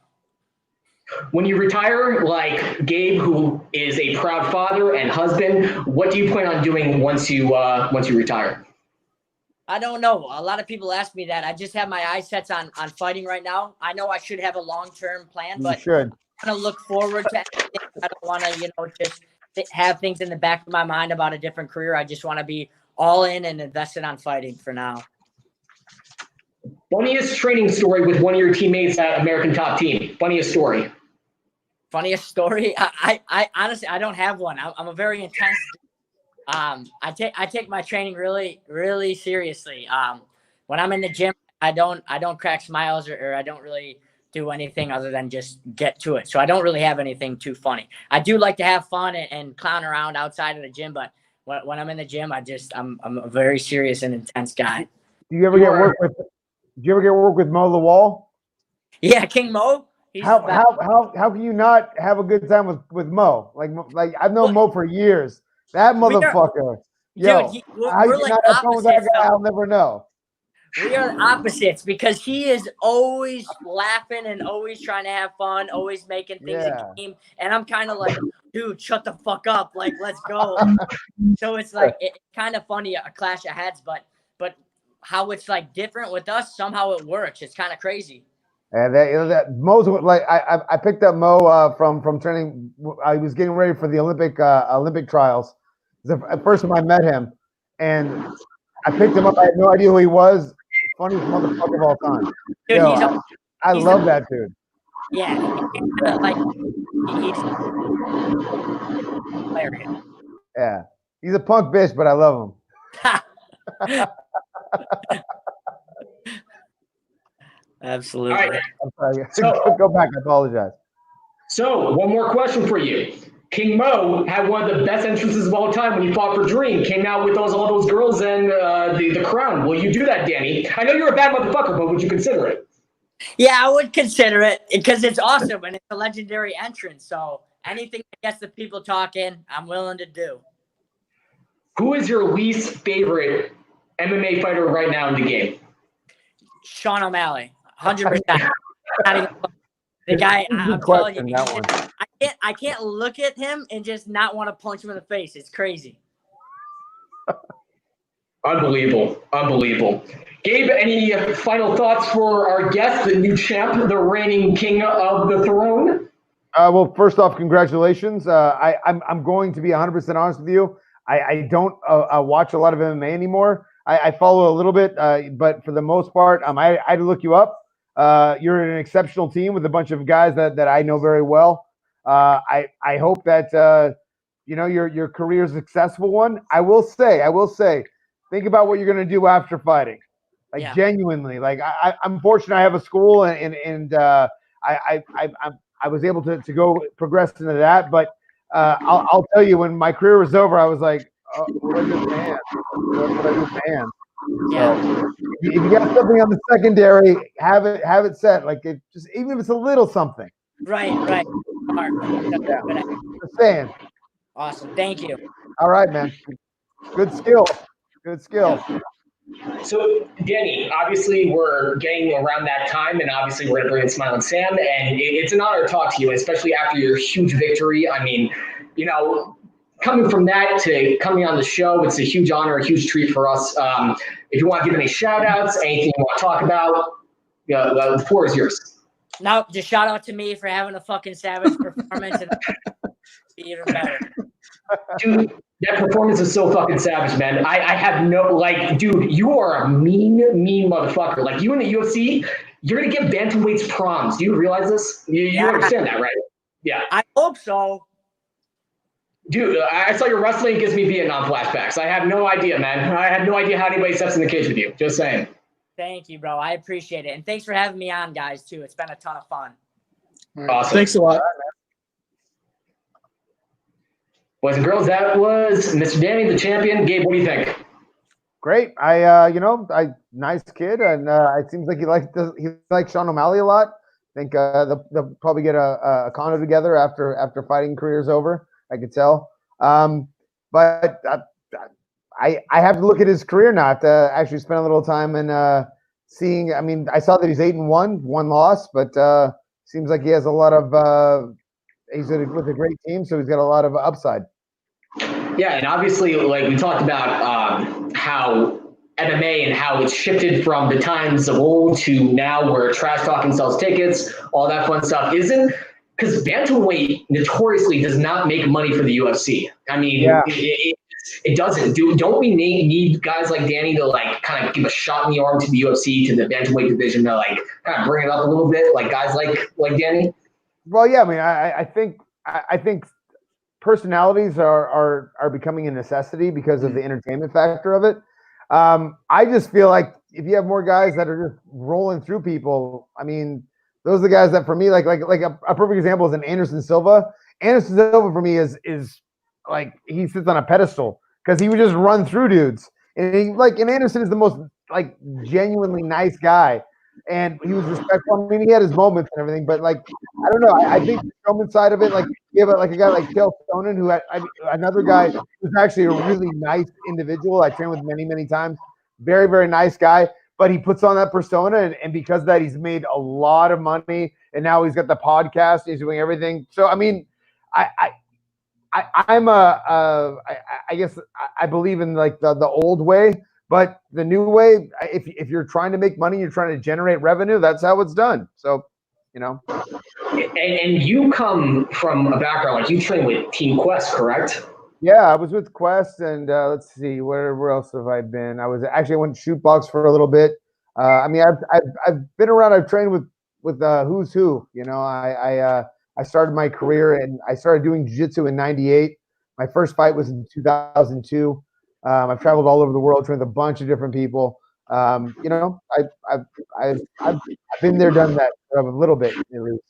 Speaker 5: When you retire, like Gabe, who is a proud father and husband, what do you plan on doing once you retire?
Speaker 7: I don't know. A lot of people ask me that. I just have my eyes set on fighting right now. I know I should have a long-term plan, but I want to look forward to anything. I don't want to, just have things in the back of my mind about a different career. I just want to be all in and invested on fighting for now.
Speaker 5: Funniest training story with one of your teammates at American Top Team. Funniest story.
Speaker 7: Funniest story? I honestly, I don't have one. I'm a very intense. I take my training really, really seriously. When I'm in the gym, I don't crack smiles or I don't really do anything other than just get to it. So I don't really have anything too funny. I do like to have fun and clown around outside of the gym, but when I'm in the gym, I'm a very serious and intense guy.
Speaker 6: Do you ever get work with Mo Lawal?
Speaker 7: Yeah, King Mo.
Speaker 6: How can you not have a good time with Mo? Like I've known Mo for years. That motherfucker. Yo,
Speaker 7: dude,
Speaker 6: how you
Speaker 7: like
Speaker 6: not have fun with that guy? I'll never know.
Speaker 7: We are the opposites because he is always laughing and always trying to have fun, always making things a game. And I'm kind of like, dude, shut the fuck up. Like, let's go. So it's like, it's kind of funny, a clash of heads, but how it's like different with us, somehow it works. It's kind of crazy.
Speaker 6: And that Mo's like I picked up Mo from training. I was getting ready for the Olympic trials. The first time I met him, and I picked him up. I had no idea who he was. Funniest motherfucker of all time.
Speaker 7: Dude,
Speaker 6: Yo, I love that dude.
Speaker 7: Yeah, like he's hilarious.
Speaker 6: Yeah, he's a punk bitch, but I love him.
Speaker 7: Absolutely.
Speaker 5: All right.
Speaker 6: I'm sorry. So, go back. I apologize.
Speaker 5: So, one more question for you. King Mo had one of the best entrances of all time when he fought for Dream. Came out with all those girls and the crown. Will you do that, Danny? I know you're a bad motherfucker, but would you consider it?
Speaker 7: Yeah, I would consider it because it's awesome and it's a legendary entrance. So anything that gets the people talking, I'm willing to do.
Speaker 5: Who is your least favorite MMA fighter right now in the game?
Speaker 7: Sean O'Malley, 100%. The guy, I'm telling you, I can't look at him and just not want to punch him in the face. It's crazy.
Speaker 5: Unbelievable. Gabe, any final thoughts for our guest, the new champ, the reigning king of the throne?
Speaker 6: Well, first off, congratulations. I'm going to be 100% honest with you. I don't watch a lot of MMA anymore. I follow a little bit, but for the most part, I had to look you up. You're an exceptional team with a bunch of guys that I know very well. I hope that your career is a successful one. I will say, think about what you're going to do after fighting. Like genuinely, like I'm fortunate. I have a school and I was able to go progress into that. But I'll tell you, when my career was over, I was like, what I do with my hands? What I do with my hands? So if you got something on the secondary, have it set. Like even if it's a little something.
Speaker 7: Right.
Speaker 6: Yeah. Just saying.
Speaker 7: Awesome. Thank you.
Speaker 6: All right, man. Good skill.
Speaker 5: So, Danny, obviously we're getting around that time, and obviously we're going to bring in Smiling Sam, and it's an honor to talk to you, especially after your huge victory. I mean, coming from that to coming on the show, it's a huge honor, a huge treat for us. If you want to give any shout-outs, anything you want to talk about, the floor is yours.
Speaker 7: No, just shout out to me for having a fucking savage performance and be even better.
Speaker 5: Dude, that performance is so fucking savage, man. I have no, dude, you are a mean motherfucker. Like, you in the UFC, you're going to get bantamweights proms. Do you realize this? You understand that, right? Yeah.
Speaker 7: I hope so.
Speaker 5: Dude, I saw your wrestling, gives me Vietnam flashbacks. I have no idea, man. I have no idea how anybody steps in the cage with you. Just saying.
Speaker 7: Thank you, bro. I appreciate it. And thanks for having me on, guys, too. It's been a ton of fun.
Speaker 5: Awesome.
Speaker 4: Thanks a lot.
Speaker 5: Boys and girls, that was Mr. Danny, the champion. Gabe, what do you think?
Speaker 6: Great. Nice kid, and it seems like he likes Sean O'Malley a lot. I think they'll probably get a condo together after fighting career's over. I could tell. But I have to look at his career now. I have to actually spend a little time and seeing. I mean, I saw that he's 8-1, one loss, but seems like he has a lot of. He's with a great team, so he's got a lot of upside.
Speaker 5: Yeah, and obviously, like we talked about, how MMA and how it's shifted from the times of old to now, where trash talking sells tickets, all that fun stuff isn't. Because bantamweight notoriously does not make money for the UFC. I mean, it doesn't. Don't we need guys like Danny to kind of give a shot in the arm to the UFC, to the bantamweight division, to kind of bring it up a little bit, like guys like Danny?
Speaker 6: Well, yeah. I mean, I think personalities are becoming a necessity because of the entertainment factor of it. I just feel like if you have more guys that are just rolling through people, I mean, those are the guys that for me, like a perfect example is an Anderson Silva. Anderson Silva for me is like he sits on a pedestal because he would just run through dudes, and Anderson is the most genuinely nice guy. And he was respectful. I mean, he had his moments and everything, but I don't know. I think the showman side of it, you have a guy like Chael Sonnen, who another guy who's actually a really nice individual. I trained with many times. Very, very nice guy. but he puts on that persona, and because of that, he's made a lot of money, and now he's got the podcast. He's doing everything. So I mean, I guess I believe in like the old way, but the new way, if you're trying to make money, you're trying to generate revenue, that's how it's done. So, you know.
Speaker 5: And you come from a background, like you train with Team Quest, correct?
Speaker 6: Yeah, I was with Quest, and let's see, where else have I been? I went to Shootbox for a little bit. I mean, I've been around. I've trained with who's who. You know, I started my career and I started doing jiu-jitsu in '98. My first fight was in 2002. I've traveled all over the world, trained with a bunch of different people. You know, I've been there, done that a little bit at least.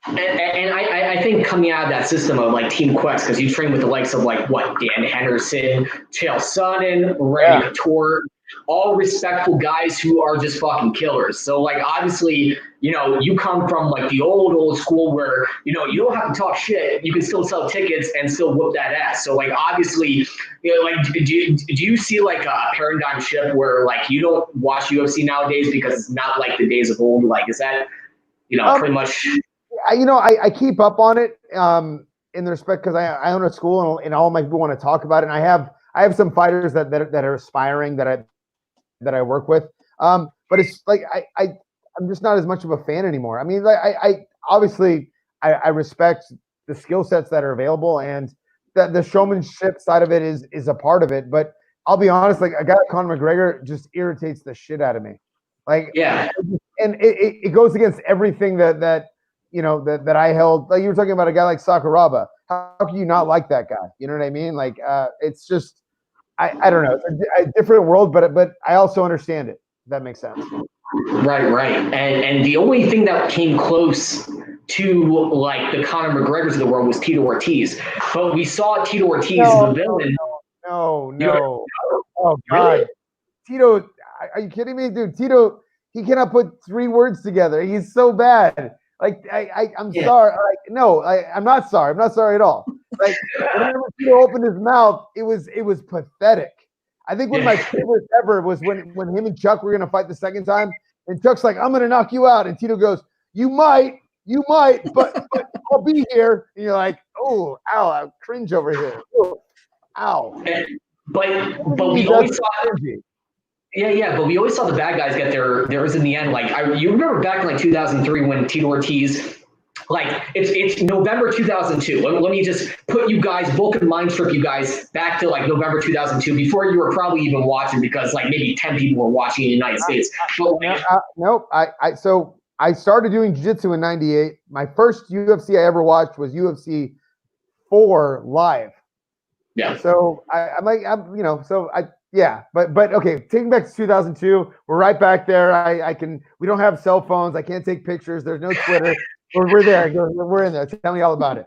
Speaker 5: And I think coming out of that system of like Team Quest, because you train with the likes of like what Dan Henderson, Chael Sonnen, Randy Couture, all respectful guys who are just fucking killers. So like obviously, you know, you come from like the old school where, you know, you don't have to talk shit. You can still sell tickets and still whoop that ass. So like obviously, you know, like do you see like a paradigm shift where like you don't watch UFC nowadays because it's not like the days of old? Like is that, you know, pretty much?
Speaker 6: I keep up on it in the respect because I own a school and all my people want to talk about it. And I have some fighters that are aspiring that I work with. But it's like I'm just not as much of a fan anymore. I mean, like I obviously I respect the skill sets that are available and that the showmanship side of it is a part of it. But I'll be honest, like a guy like Conor McGregor just irritates the shit out of me. Like and it goes against everything that you know, that I held. Like you were talking about a guy like Sakuraba. How can you not like that guy? You know what I mean? Like, it's just, I don't know. It's a different world, but I also understand it. If that makes sense.
Speaker 5: Right. And the only thing that came close to like the Conor McGregors of the world was Tito Ortiz. But we saw Tito Ortiz the villain.
Speaker 6: No. Oh God. Really? Tito, are you kidding me? Dude, Tito, he cannot put 3 words together. He's so bad. Like I'm sorry. Like no, I'm not sorry. I'm not sorry at all. Like whenever Tito opened his mouth, it was pathetic. I think one of my favorites ever was when him and Chuck were gonna fight the second time, and Chuck's like, "I'm gonna knock you out," and Tito goes, "You might, but I'll be here." And you're like, "Oh, ow, I cringe over here." Oh, ow.
Speaker 5: But we always saw energy. Yeah, but we always saw the bad guys get theirs in the end. Like you remember back in like 2003 when Tito Ortiz, like it's November 2002. Let me just put you guys, Vulcan mind strip you guys back to like November 2002 before you were probably even watching because like maybe 10 people were watching in the United States. But,
Speaker 6: nope. So I started doing jiu-jitsu in '98. My first UFC I ever watched was UFC 4 live.
Speaker 5: Yeah.
Speaker 6: So yeah, but okay, taking back to 2002, we're right back there. We don't have cell phones. I can't take pictures. There's no Twitter. We're there. We're in there. Tell me all about it.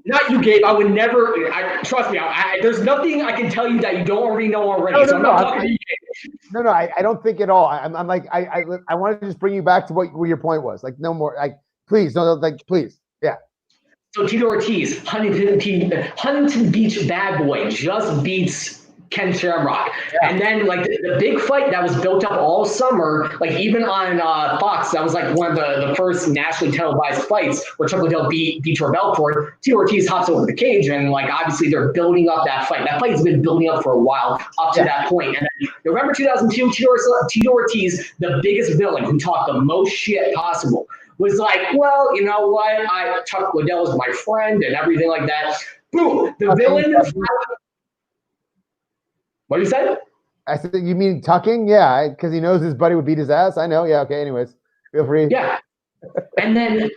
Speaker 5: Not you, Gabe. I would never. Trust me. There's nothing I can tell you that you don't already know already. I'm not talking to you, Gabe.
Speaker 6: No, I don't think at all. I'm like I wanted to just bring you back to what your point was. Like no more. Like please, no, like please, yeah.
Speaker 5: So Tito Ortiz, Huntington Beach bad boy, just beats Ken Shamrock. Yeah. And then like the big fight that was built up all summer, like even on Fox, that was like one of the first nationally televised fights where Chuck Liddell beat Vitor Belfort. Tito Ortiz hops over the cage and like obviously they're building up that fight. That fight's been building up for a while up to that point. And then November 2002, Tito Ortiz, the biggest villain who talked the most shit possible, was like, well, you know what? Chuck Liddell is my friend and everything like that. Boom, the villain. What did you say?
Speaker 6: I said, you mean tucking? Yeah, because he knows his buddy would beat his ass. I know. Yeah, okay. Anyways, feel free.
Speaker 5: Yeah. And then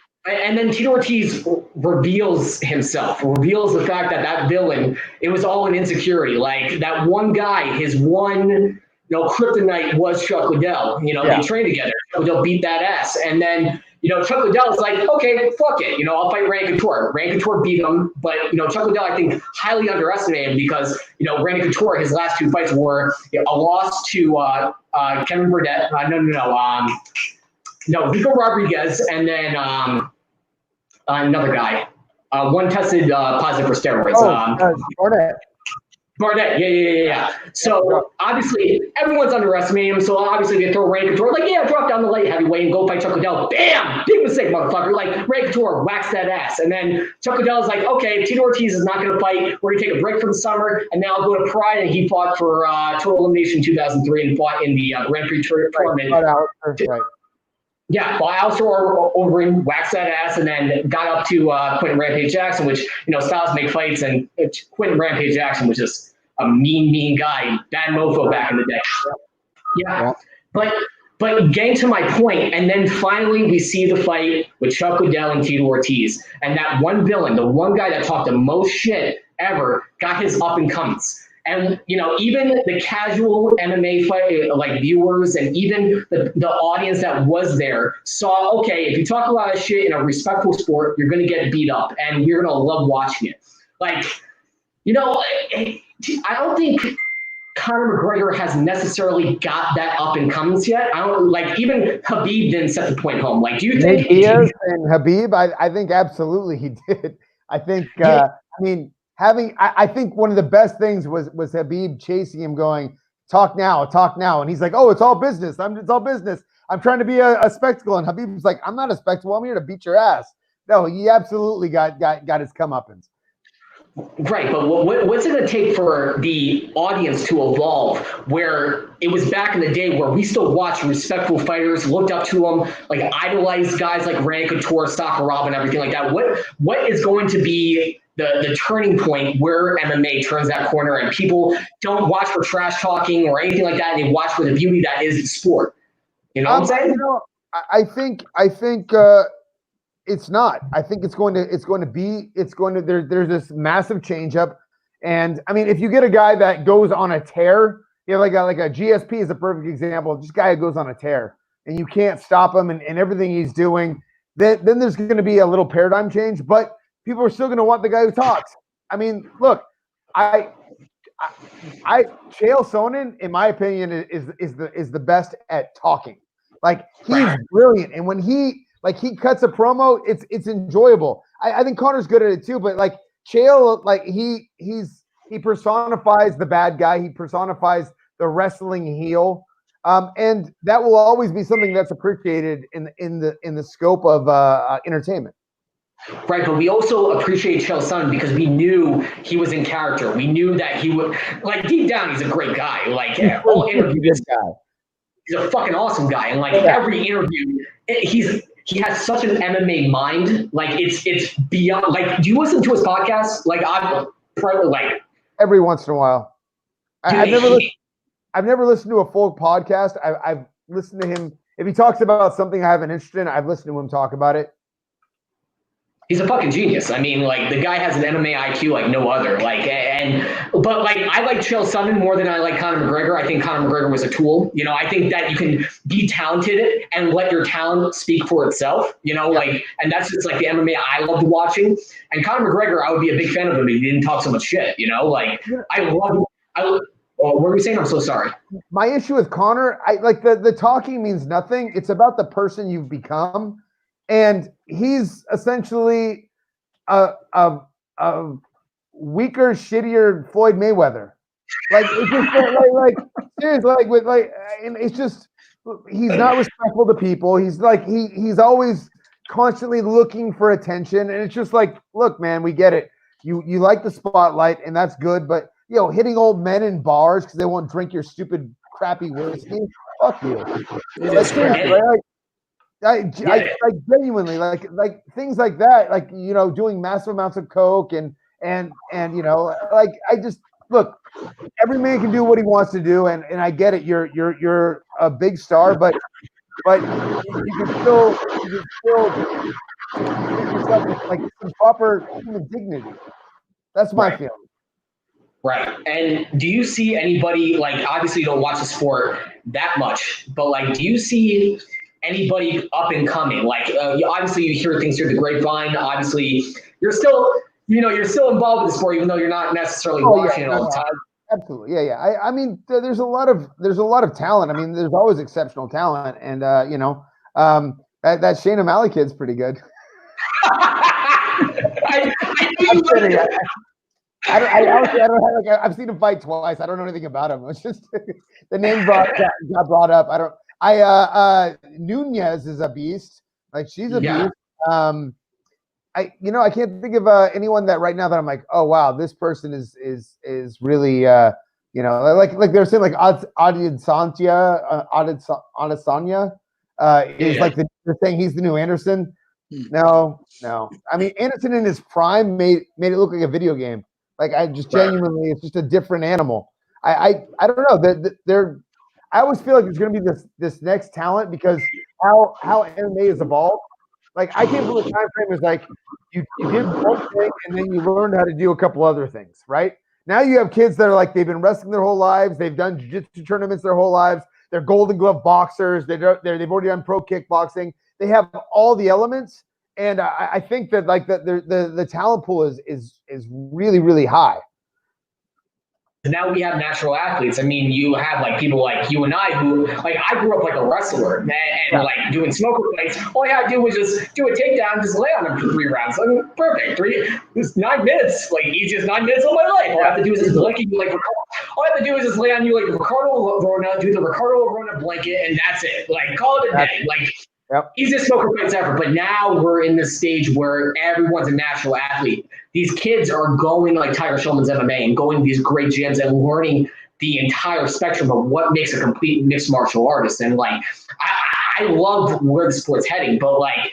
Speaker 5: Tito Ortiz reveals the fact that villain, it was all an insecurity. Like that one guy, his one, kryptonite was Chuck Liddell. They trained together. Chuck Liddell beat that ass. And then, Chuck Liddell is like, okay, fuck it. I'll fight Randy Couture. Randy Couture beat him, but, Chuck Liddell, I think, highly underestimated him because, Randy Couture, his last 2 fights were a loss to Kevin Burdett. Rico Rodriguez, and then another guy. One tested positive for steroids.
Speaker 6: Barnett.
Speaker 5: Barnett, yeah. So obviously everyone's underestimating him. So obviously they throw Randy Couture, like, yeah, drop down the light heavyweight and go fight Chuck Liddell. Bam! Big mistake, motherfucker. Like Randy Couture whacks that ass. And then Chuck Liddell's like, okay, Tito Ortiz is not going to fight. We're going to take a break from the summer. And now I'll go to Pride. And he fought for Total Elimination 2003 and fought in the Grand Prix tournament.
Speaker 6: Right.
Speaker 5: Yeah, well, Alistair Overeem waxed that ass and then got up to Quentin Rampage Jackson, which, styles make fights, and Quentin Rampage Jackson was just a mean guy, bad mofo back in the day. Yeah. But getting to my point, and then finally we see the fight with Chuck Liddell and Tito Ortiz, and that one villain, the one guy that talked the most shit ever, got his up and comings. And, even the casual MMA fight, like viewers and even the audience that was there saw, okay, if you talk a lot of shit in a respectful sport, you're going to get beat up and you're going to love watching it. Like, I don't think Conor McGregor has necessarily got that up and comings yet. I don't even Khabib didn't set the point home. Like, do you think
Speaker 6: Diaz and Khabib? I think absolutely he did. I think, I think one of the best things was Khabib chasing him going, talk now. And he's like, oh, it's all business. It's all business. I'm trying to be a spectacle. And Khabib's like, I'm not a spectacle. I'm here to beat your ass. No, he absolutely got his comeuppance.
Speaker 5: Right, but what's it going to take for the audience to evolve where it was back in the day where we still watched respectful fighters, looked up to them, like idolized guys like Randy Couture, Sakuraba, and everything like that? What is going to be the turning point where MMA turns that corner and people don't watch for trash talking or anything like that, and they watch for the beauty that is the sport? You know what I'm saying?
Speaker 6: I think it's not. I think there's this massive change up. And I mean, if you get a guy that goes on a tear, like a GSP is a perfect example. This guy who goes on a tear and you can't stop him and everything he's doing, then there's going to be a little paradigm change, but people are still going to want the guy who talks. I mean, look, Chael Sonnen, in my opinion, is the best at talking. Like, he's brilliant. And when he cuts a promo, it's enjoyable. I think Conor's good at it too, but like Chael, like he personifies the bad guy. He personifies the wrestling heel. And that will always be something that's appreciated in the scope of entertainment.
Speaker 5: Right, but we also appreciate Chael Sonnen because we knew he was in character. We knew that he would, like, deep down, he's a great guy. Like, all interviews, he's a fucking awesome guy. And like every interview, he has such an MMA mind. Like, it's beyond. Like, do you listen to his podcast? Like, I'm probably like
Speaker 6: every once in a while. I've never listened to a full podcast. I've listened to him. If he talks about something I have an interest in, I've listened to him talk about it.
Speaker 5: He's a fucking genius. I mean, like, the guy has an MMA IQ like no other. Like, but like, I like Chael Sonnen more than I like Conor McGregor. I think Conor McGregor was a tool. I think that you can be talented and let your talent speak for itself. Like, and that's just like the MMA I loved watching. And Conor McGregor, I would be a big fan of him if he didn't talk so much shit. Like, I love. What were you saying? I'm so sorry.
Speaker 6: My issue with Conor, the talking means nothing. It's about the person you've become. And he's essentially a weaker, shittier Floyd Mayweather. Like, it's just seriously, and it's just, he's not respectful to people. He's he's always constantly looking for attention, and it's just like, look, man, we get it. You like the spotlight, and that's good, but hitting old men in bars because they won't drink your stupid, crappy whiskey. Fuck you. I genuinely like things like that, like, doing massive amounts of coke and I just, look, every man can do what he wants to do, and I get it. You're a big star, but you can still give yourself like some proper human dignity. That's my feeling.
Speaker 5: Right. And do you see anybody, like, obviously you don't watch the sport that much, but like, do you see anybody up and coming? Like, obviously you hear things through the grapevine. Obviously you're still involved with the sport, even though you're not necessarily watching it all the time.
Speaker 6: Absolutely. Yeah. I mean, there's a lot of talent. I mean, there's always exceptional talent. And, that Shane O'Malley kid's pretty good. Honestly, I don't have, like, I've seen him fight twice. I don't know anything about him. It's just the name got brought up. Nunez is a beast. Like, she's a beast. I can't think of anyone that right now that I'm like, oh wow, this person is really like they're saying like Adesanya is like they're saying he's the new Anderson. No. I mean, Anderson in his prime made it look like a video game. Like, I just genuinely, it's just a different animal. I don't know. I always feel like there's going to be this next talent because how MMA has evolved. Like, I came from a time frame is like you did one thing and then you learned how to do a couple other things, right? Now you have kids that are like, they've been wrestling their whole lives, they've done jiu-jitsu tournaments their whole lives, they're Golden Glove boxers, they've already done pro kickboxing, they have all the elements, and I think that like the talent pool is really, really high.
Speaker 5: Now we have natural athletes. I mean, you have like people like you and I who, like, I grew up like a wrestler and like doing smoker fights. All I had to do was just do a takedown, just lay on him for 3 rounds. I mean, perfect. 9 minutes, like easiest 9 minutes of my life. All I have to do is just blanket you like all I have to do is just lay on you like Ricardo Rona, do the Ricardo Rona blanket, and that's it. Like, call it a day. Like, easiest smoker fights ever. But now we're in this stage where everyone's a natural athlete. These kids are going like Tiger Schulman's MMA and going to these great gyms and learning the entire spectrum of what makes a complete mixed martial artist. And like, I love where the sport's heading, but like,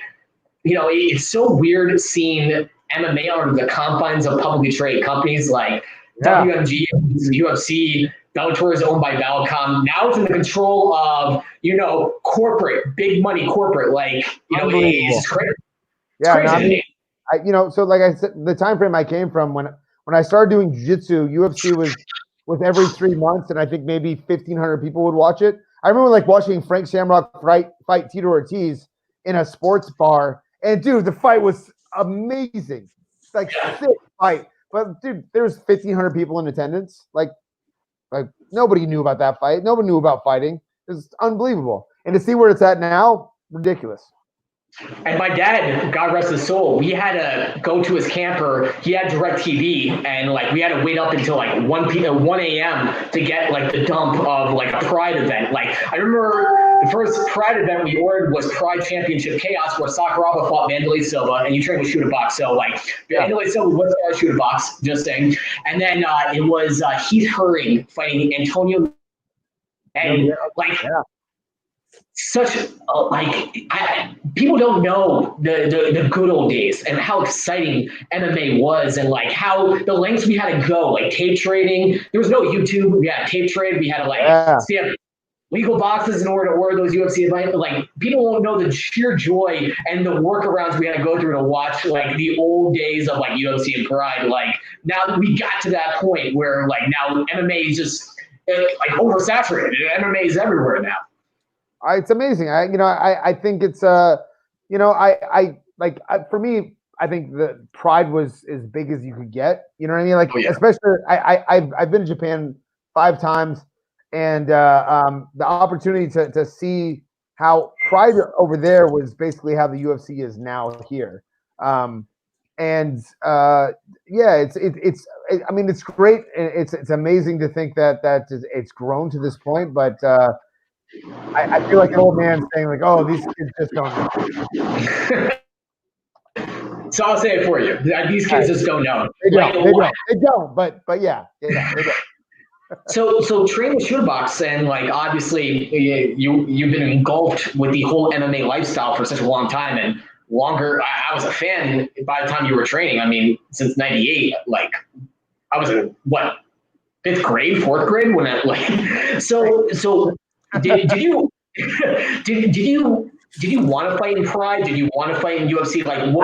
Speaker 5: it's so weird seeing MMA under the confines of publicly traded companies like WMG, UFC. Bellator is owned by Valcom. Now it's in the control of, corporate, big money corporate. Like, it's crazy.
Speaker 6: Crazy. So like I said, the time frame I came from when I started doing jiu-jitsu, UFC was every 3 months, and I think maybe 1,500 people would watch it. I remember like watching Frank Shamrock fight Tito Ortiz in a sports bar, and dude, the fight was amazing. It's like sick fight, but dude, there was 1,500 people in attendance. Like nobody knew about that fight. Nobody knew about fighting. It's unbelievable. And to see where it's at now, ridiculous.
Speaker 5: And my dad, God rest his soul, we had to go to his camper. He had DirecTV, and like we had to wait up until like 1 a.m. to get like the dump of like a Pride event. Like, I remember the first Pride event we ordered was Pride Championship Chaos, where Sakuraba fought Wanderlei Silva, and you train with Shoot a Box. So like Wanderlei Silva was Shoot a Box, just saying. And then it was Heath Herring fighting Antonio, and such people don't know the good old days and how exciting MMA was, and like how the lengths we had to go, like tape trading. There was no YouTube. We had tape trade. We had to see legal boxes in order to order those UFC events. Like, people won't know the sheer joy and the workarounds we had to go through to watch like the old days of like UFC and Pride. Like, now that we got to that point where like now MMA is just like oversaturated. MMA is everywhere now.
Speaker 6: It's amazing. I think it's for me, I think the Pride was as big as you could get. You know what I mean? Like, especially I've been to Japan 5 times, and the opportunity to see how Pride over there was basically how the UFC is now here. It's great. It's amazing to think that it's grown to this point, but. I feel like an old man saying like, "Oh, these kids just don't know."
Speaker 5: So I'll say it for you. These kids just don't know.
Speaker 6: They don't. But yeah, they don't.
Speaker 5: So train with Shoot a Box, and like obviously you've been engulfed with the whole MMA lifestyle for such a long time, and longer. I was a fan by the time you were training. I mean, since '98, like I was in 5th grade, 4th grade when I like so. Did you want to fight in Pride? Did you want to fight in UFC? Like,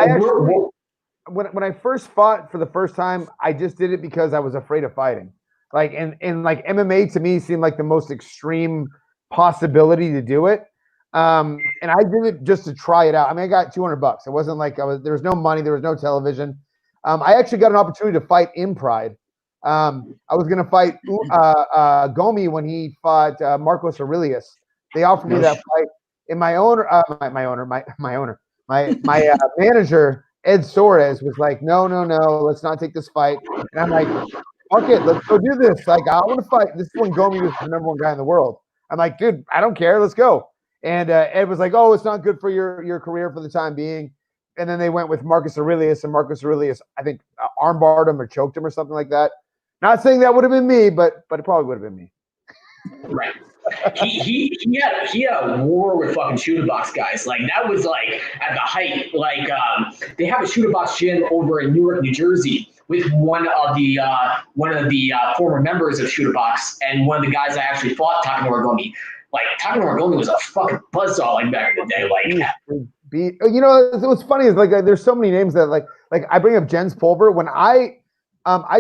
Speaker 6: when I first fought for the first time, I just did it because I was afraid of fighting. Like, and like MMA to me seemed like the most extreme possibility to do it. And I did it just to try it out. I mean, I got $200. It wasn't like there was no money, there was no television. I actually got an opportunity to fight in Pride. I was going to fight Gomi when he fought Marcos Aurelius. They offered me that fight, and my manager Ed Soares was like, no, let's not take this fight. And I'm like, fuck it, let's go do this. Like, I want to fight. This is when Gomi was the number one guy in the world. I'm like, dude, I don't care. Let's go. And Ed was like, oh, it's not good for your career for the time being. And then they went with Marcus Aurelius, and Marcus Aurelius, I think, armbarred him or choked him or something like that. Not saying that would have been me, but it probably would have been me.
Speaker 5: Right. He had a war with fucking shooter box guys. Like that was like at the height. Like they have a shooter box gym over in Newark, New Jersey, with one of the former members of shooter box, and one of the guys I actually fought, Takanori Gomi. Like Takanori Gomi was a fucking buzzsaw like back in the day. Like
Speaker 6: you know, what's funny is like there's so many names that like I bring up Jens Pulver. When I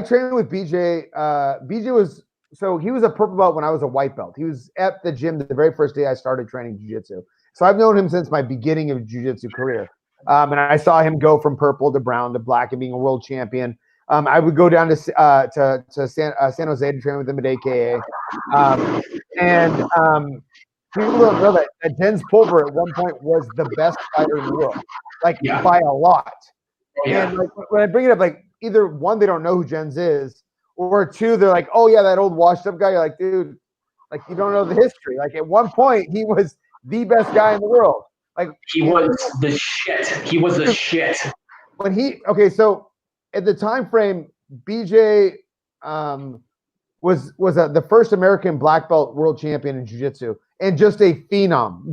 Speaker 6: trained with BJ. BJ was. So he was a purple belt when I was a white belt. He was at the gym the very first day I started training jiu-jitsu. So I've known him since my beginning of jiu-jitsu career. And I saw him go from purple to brown to black and being a world champion. I would go down to San Jose to train with him at AKA. People don't know that Jens Pulver at one point was the best fighter in the world, by a lot. Oh, yeah. And like when I bring it up, like either one, they don't know who Jens is, or two, they're like, oh, yeah, that old washed-up guy. You're like, dude, like, you don't know the history. Like, at one point, he was the best guy in the world. Like,
Speaker 5: he was the shit. He was the shit.
Speaker 6: So at the time frame, BJ was the first American black belt world champion in jiu-jitsu, and just a phenom.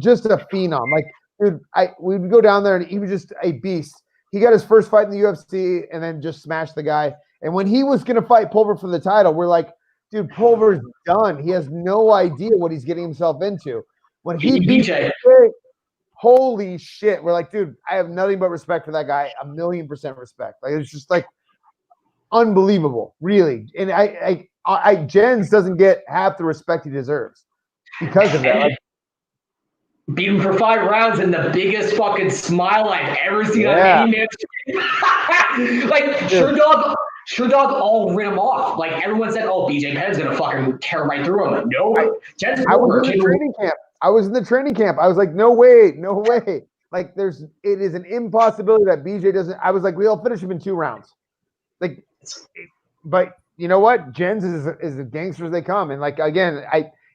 Speaker 6: Like, dude, we would go down there, and he was just a beast. He got his first fight in the UFC, and then just smashed the guy. And when he was going to fight Pulver for the title, we're like, dude, Pulver's done. He has no idea what he's getting himself into. When he beat BJ, holy shit. We're like, dude, I have nothing but respect for that guy. 1,000,000% respect. Like, it's just like unbelievable, really. And Jens doesn't get half the respect he deserves because of that. Like,
Speaker 5: beat him for 5 rounds and the biggest fucking smile I've ever seen on any man. Like, Sure Dog all ran him off. Like, everyone said, oh, BJ Penn's going to fucking tear right through him. No.
Speaker 6: I was in the training camp. I was like, no way. Like, it is an impossibility that BJ doesn't. I was like, we'll finish him in 2 rounds. Like, but you know what? Jens is as gangster as they come. And, like, again,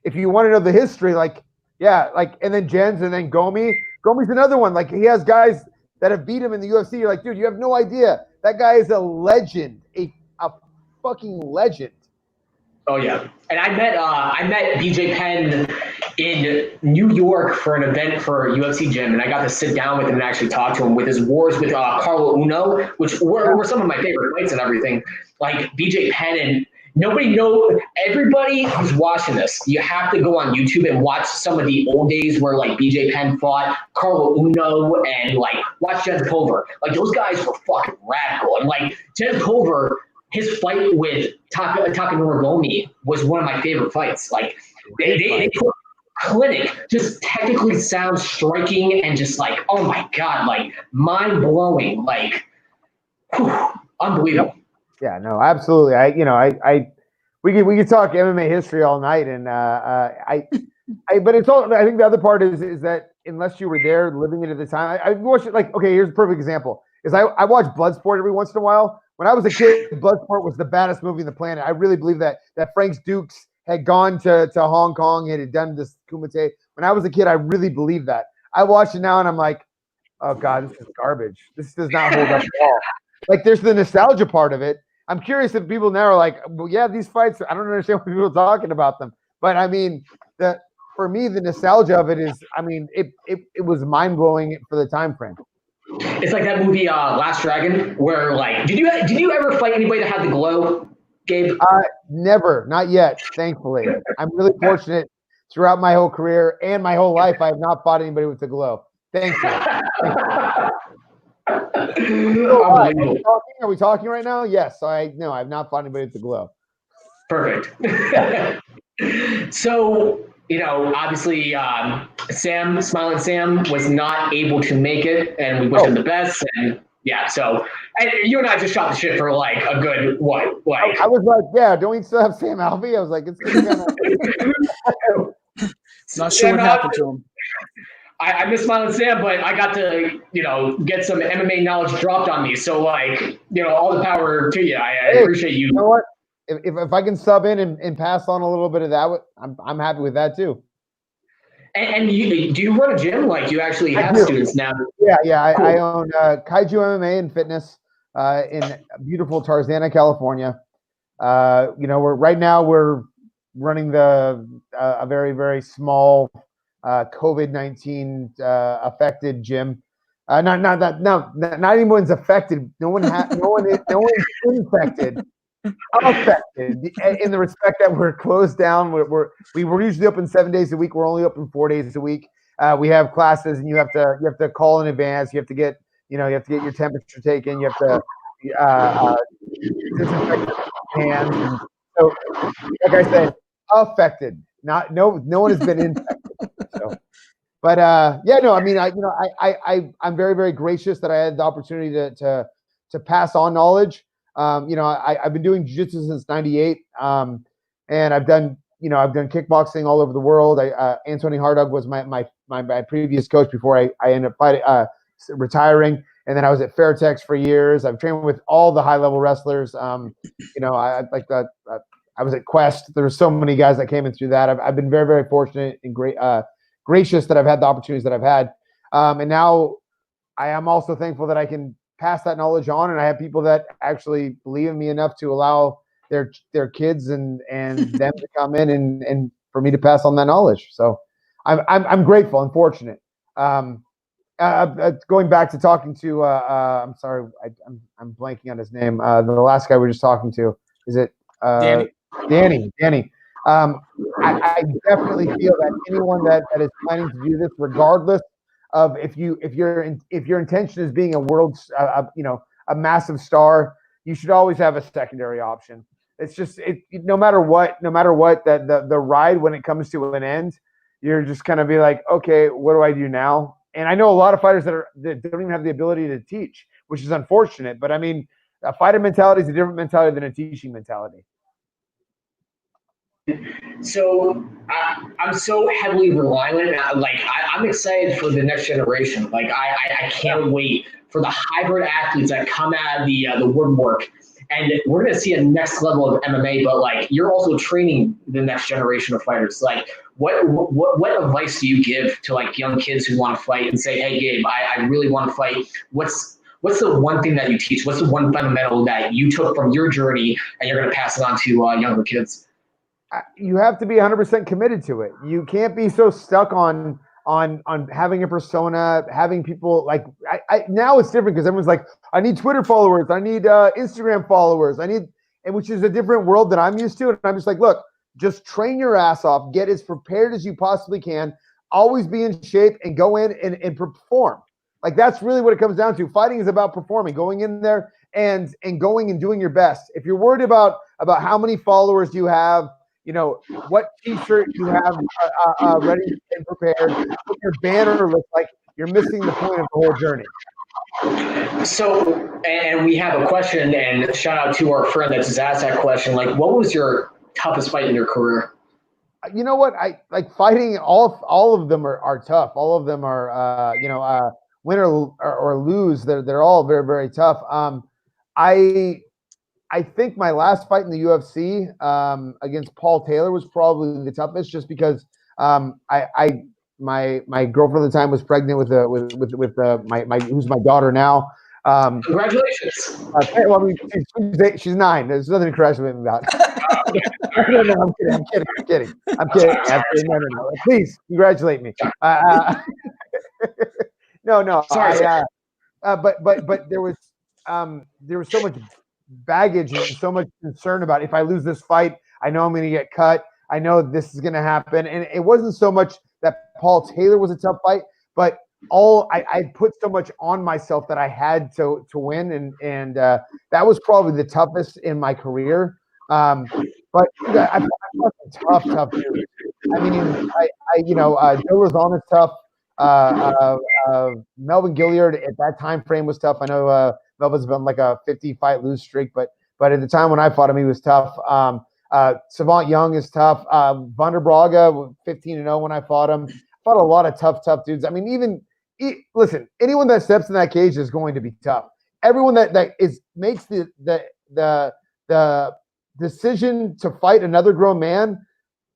Speaker 6: if you want to know the history, like, yeah, like, and then Jens and then Gomi. Gomi's another one. Like, he has guys that have beat him in the UFC. You're like, dude, you have no idea. That guy is a legend, a fucking legend.
Speaker 5: Oh yeah, and I met BJ Penn in New York for an event for UFC Gym, and I got to sit down with him and actually talk to him with his wars with Carlo Uno, which were some of my favorite fights and everything. Like BJ Penn, and everybody who's watching this, you have to go on YouTube and watch some of the old days where like BJ Penn fought Carlo Uno and like watch Jens Pulver. Like those guys were fucking radical. And like Jens Pulver, his fight with Takanori Gomi was one of my favorite fights. Like they put clinic, just technically sounds striking and just like, oh my God, like mind blowing, like unbelievable.
Speaker 6: Yeah, no, absolutely. We could talk MMA history all night, and but it's all. I think the other part is that unless you were there living it at the time, I watched it. Like, okay, here's a perfect example. Is I watch Bloodsport every once in a while. When I was a kid, Bloodsport was the baddest movie on the planet. I really believe that Frank Dukes had gone to Hong Kong and had done this Kumite. When I was a kid, I really believed that. I watch it now, and I'm like, oh God, this is garbage. This does not hold up at all. Like, there's the nostalgia part of it. I'm curious if people now are like, well, yeah, these fights, I don't understand what people are talking about them. But I mean, for me, the nostalgia of it is, I mean, it was mind blowing for the time frame.
Speaker 5: It's like that movie Last Dragon, where like, did you ever fight anybody that had the glow, Gabe?
Speaker 6: Never, not yet, thankfully. I'm really fortunate throughout my whole career and my whole life. I have not fought anybody with the glow. Thank you. Are we talking right now? Yes. No, I've not fought anybody with the glow.
Speaker 5: Perfect. So, obviously, Smiling Sam was not able to make it, and we wish him the best. And yeah, so you and I just shot the shit for like a good what? Like
Speaker 6: I was like, yeah, don't we still have Sam Alvey? I was like, it's gonna
Speaker 4: not sure what happened to him.
Speaker 5: I miss Smiling Sam, but I got to, get some MMA knowledge dropped on me. So, all the power to you. I appreciate you.
Speaker 6: You know what? If I can sub in and pass on a little bit of that, I'm happy with that too.
Speaker 5: And do you run a gym? Like, you actually have students now?
Speaker 6: Yeah.
Speaker 5: Cool.
Speaker 6: I own Kaiju MMA and Fitness in beautiful Tarzana, California. We're running a very, very small COVID-19 affected gym. Not anyone's affected. No one's infected. Affected in the respect that we're closed down. We were usually open 7 days a week. We're only open 4 days a week. We have classes, and you have to call in advance. You have to get your temperature taken. You have to disinfect your hands. So, like I said, affected. No one has been infected. So, but I'm very, very gracious that I had the opportunity to pass on knowledge. I've been doing jiu-jitsu since '98, and I've done kickboxing all over the world. Anthony Hardug was my previous coach before I ended up retiring, and then I was at Fairtex for years. I've trained with all the high-level wrestlers. I was at Quest. There were so many guys that came in through that. I've been very, very fortunate and gracious that I've had the opportunities that I've had, and now I am also thankful that I can pass that knowledge on, and I have people that actually believe in me enough to allow their kids and them to come in and for me to pass on that knowledge. So I'm grateful and fortunate. Going back to talking to I'm sorry, I'm blanking on his name. The last guy we were just talking to, is it Danny? I definitely feel that anyone that is planning to do this, regardless of if your intention is being a world, a massive star, you should always have a secondary option. It's just no matter what, that the ride, when it comes to an end, you're just gonna be like, okay, what do I do now? And I know a lot of fighters that don't even have the ability to teach, which is unfortunate. But I mean, a fighter mentality is a different mentality than a teaching mentality.
Speaker 5: So I'm so heavily reliant. I'm excited for the next generation. Like I can't wait for the hybrid athletes that come out of the woodwork, and we're gonna see a next level of MMA. But like, you're also training the next generation of fighters. Like, what advice do you give to like young kids who want to fight and say, hey Gabe, I really want to fight. What's the one thing that you teach? What's the one fundamental that you took from your journey and you're gonna pass it on to younger kids?
Speaker 6: You have to be 100% committed to it. You can't be so stuck on having a persona, having people like now it's different because everyone's like, I need Twitter followers, I need Instagram followers, and which is a different world that I'm used to. And I'm just like, look, just train your ass off, get as prepared as you possibly can, always be in shape, and go in and perform. Like, that's really what it comes down to. Fighting is about performing, going in there and going and doing your best. If you're worried about how many followers you have, what T-shirt you have ready and prepared, what your banner looks like, you're missing the point of the whole journey.
Speaker 5: So, and we have a question, and shout out to our friend that just asked that question. Like, what was your toughest fight in your career?
Speaker 6: You know what? I like fighting. All of them are tough. All of them are, win or lose. They're all very, very tough. I think my last fight in the UFC against Paul Taylor was probably the toughest, just because my girlfriend at the time was pregnant with my who's my daughter now.
Speaker 5: Congratulations.
Speaker 6: Well, I mean, she's 9. There's nothing to congratulate me about. No, I'm kidding. No. Please congratulate me. No.
Speaker 5: Sorry.
Speaker 6: But there was so much baggage and so much concern about, if I lose this fight, I know I'm going to get cut. I know this is going to happen. And it wasn't so much that Paul Taylor was a tough fight, but I put so much on myself that I had to win. And that was probably the toughest in my career. But I've tough dudes. I mean, Joe Lozon is tough. Melvin Gilliard at that time frame was tough. I know Melvin's been like a 50-fight lose streak, but at the time when I fought him, he was tough. Savant Young is tough. Van der Braga, 15-0 when I fought him. fought a lot of tough dudes. I mean, listen, anyone that steps in that cage is going to be tough. Everyone that makes the decision to fight another grown man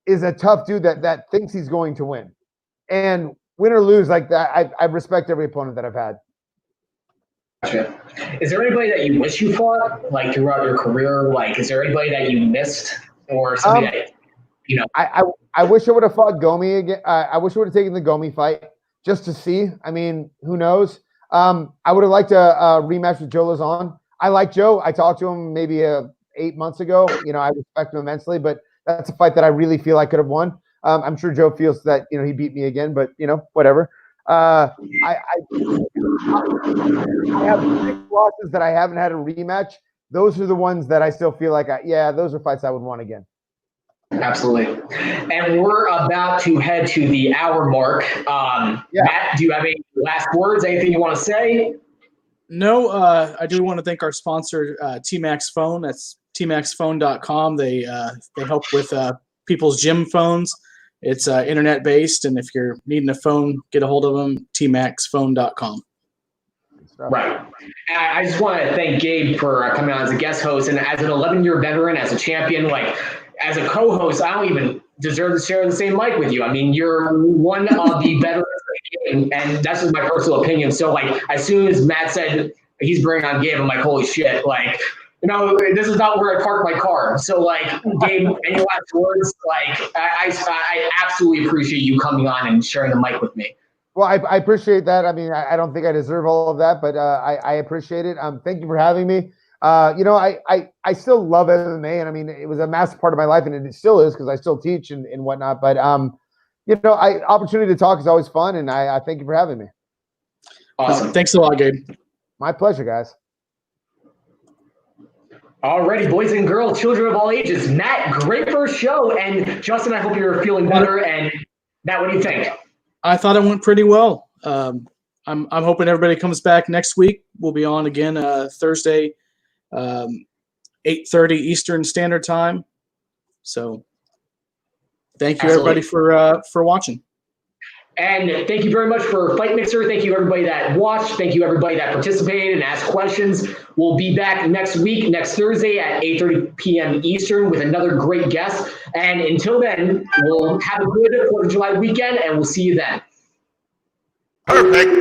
Speaker 6: is a tough dude that thinks he's going to win. And win or lose, like that, I respect every opponent that I've had.
Speaker 5: Gotcha. Is there anybody that you wish you fought, like throughout your career? Like, is there anybody that you missed, or something that you know?
Speaker 6: I wish I would have fought Gomi again. I wish I would have taken the Gomi fight just to see. I mean, who knows? I would have liked a rematch with Joe Lozon. I like Joe. I talked to him maybe 8 months ago. You know, I respect him immensely, but that's a fight that I really feel I could have won. I'm sure Joe feels that, you know, he beat me again, but, you know, whatever. I have 6 losses that I haven't had a rematch. Those are the ones that I still feel like, those are fights I would want again.
Speaker 5: Absolutely. And we're about to head to the hour mark. Matt, do you have any last words? Anything you want to say?
Speaker 4: No, I do want to thank our sponsor, T-Max Phone. That's tmaxphone.com. They help with people's gym phones. It's internet based, and if you're needing a phone, get a hold of them. tmaxphone.com.
Speaker 5: Right. I just want to thank Gabe for coming on as a guest host, and as an 11-year veteran, as a champion, like as a co-host, I don't even deserve to share the same mic with you. I mean, you're one of the veterans of the game, and that's just my personal opinion. So, like, as soon as Matt said he's bringing on Gabe, I'm like, holy shit, like, you know, this is not where I park my car. So, like, Gabe, any last words? Like, I absolutely appreciate you coming on and sharing the mic with me.
Speaker 6: Well, I appreciate that. I mean, I don't think I deserve all of that, but I appreciate it. Thank you for having me. You know, I still love MMA, and I mean, it was a massive part of my life, and it still is because I still teach and whatnot. But you know, opportunity to talk is always fun, and I thank you for having me.
Speaker 5: Awesome.
Speaker 4: Thanks a lot, Gabe.
Speaker 6: My pleasure, guys.
Speaker 5: Alrighty, boys and girls, children of all ages. Matt, great first show, and Justin, I hope you're feeling better. And Matt, what do you think? I
Speaker 4: thought it went pretty well. I'm hoping everybody comes back next week. We'll be on again Thursday, 8:30 Eastern Standard Time. So thank you, everybody, for watching.
Speaker 5: And thank you very much for Fight Mixer. Thank you, everybody that watched. Thank you, everybody that participated and asked questions. We'll be back next week, next Thursday at 8:30 p.m. Eastern with another great guest. And until then, we'll have a good 4th of July weekend, and we'll see you then.
Speaker 1: Perfect.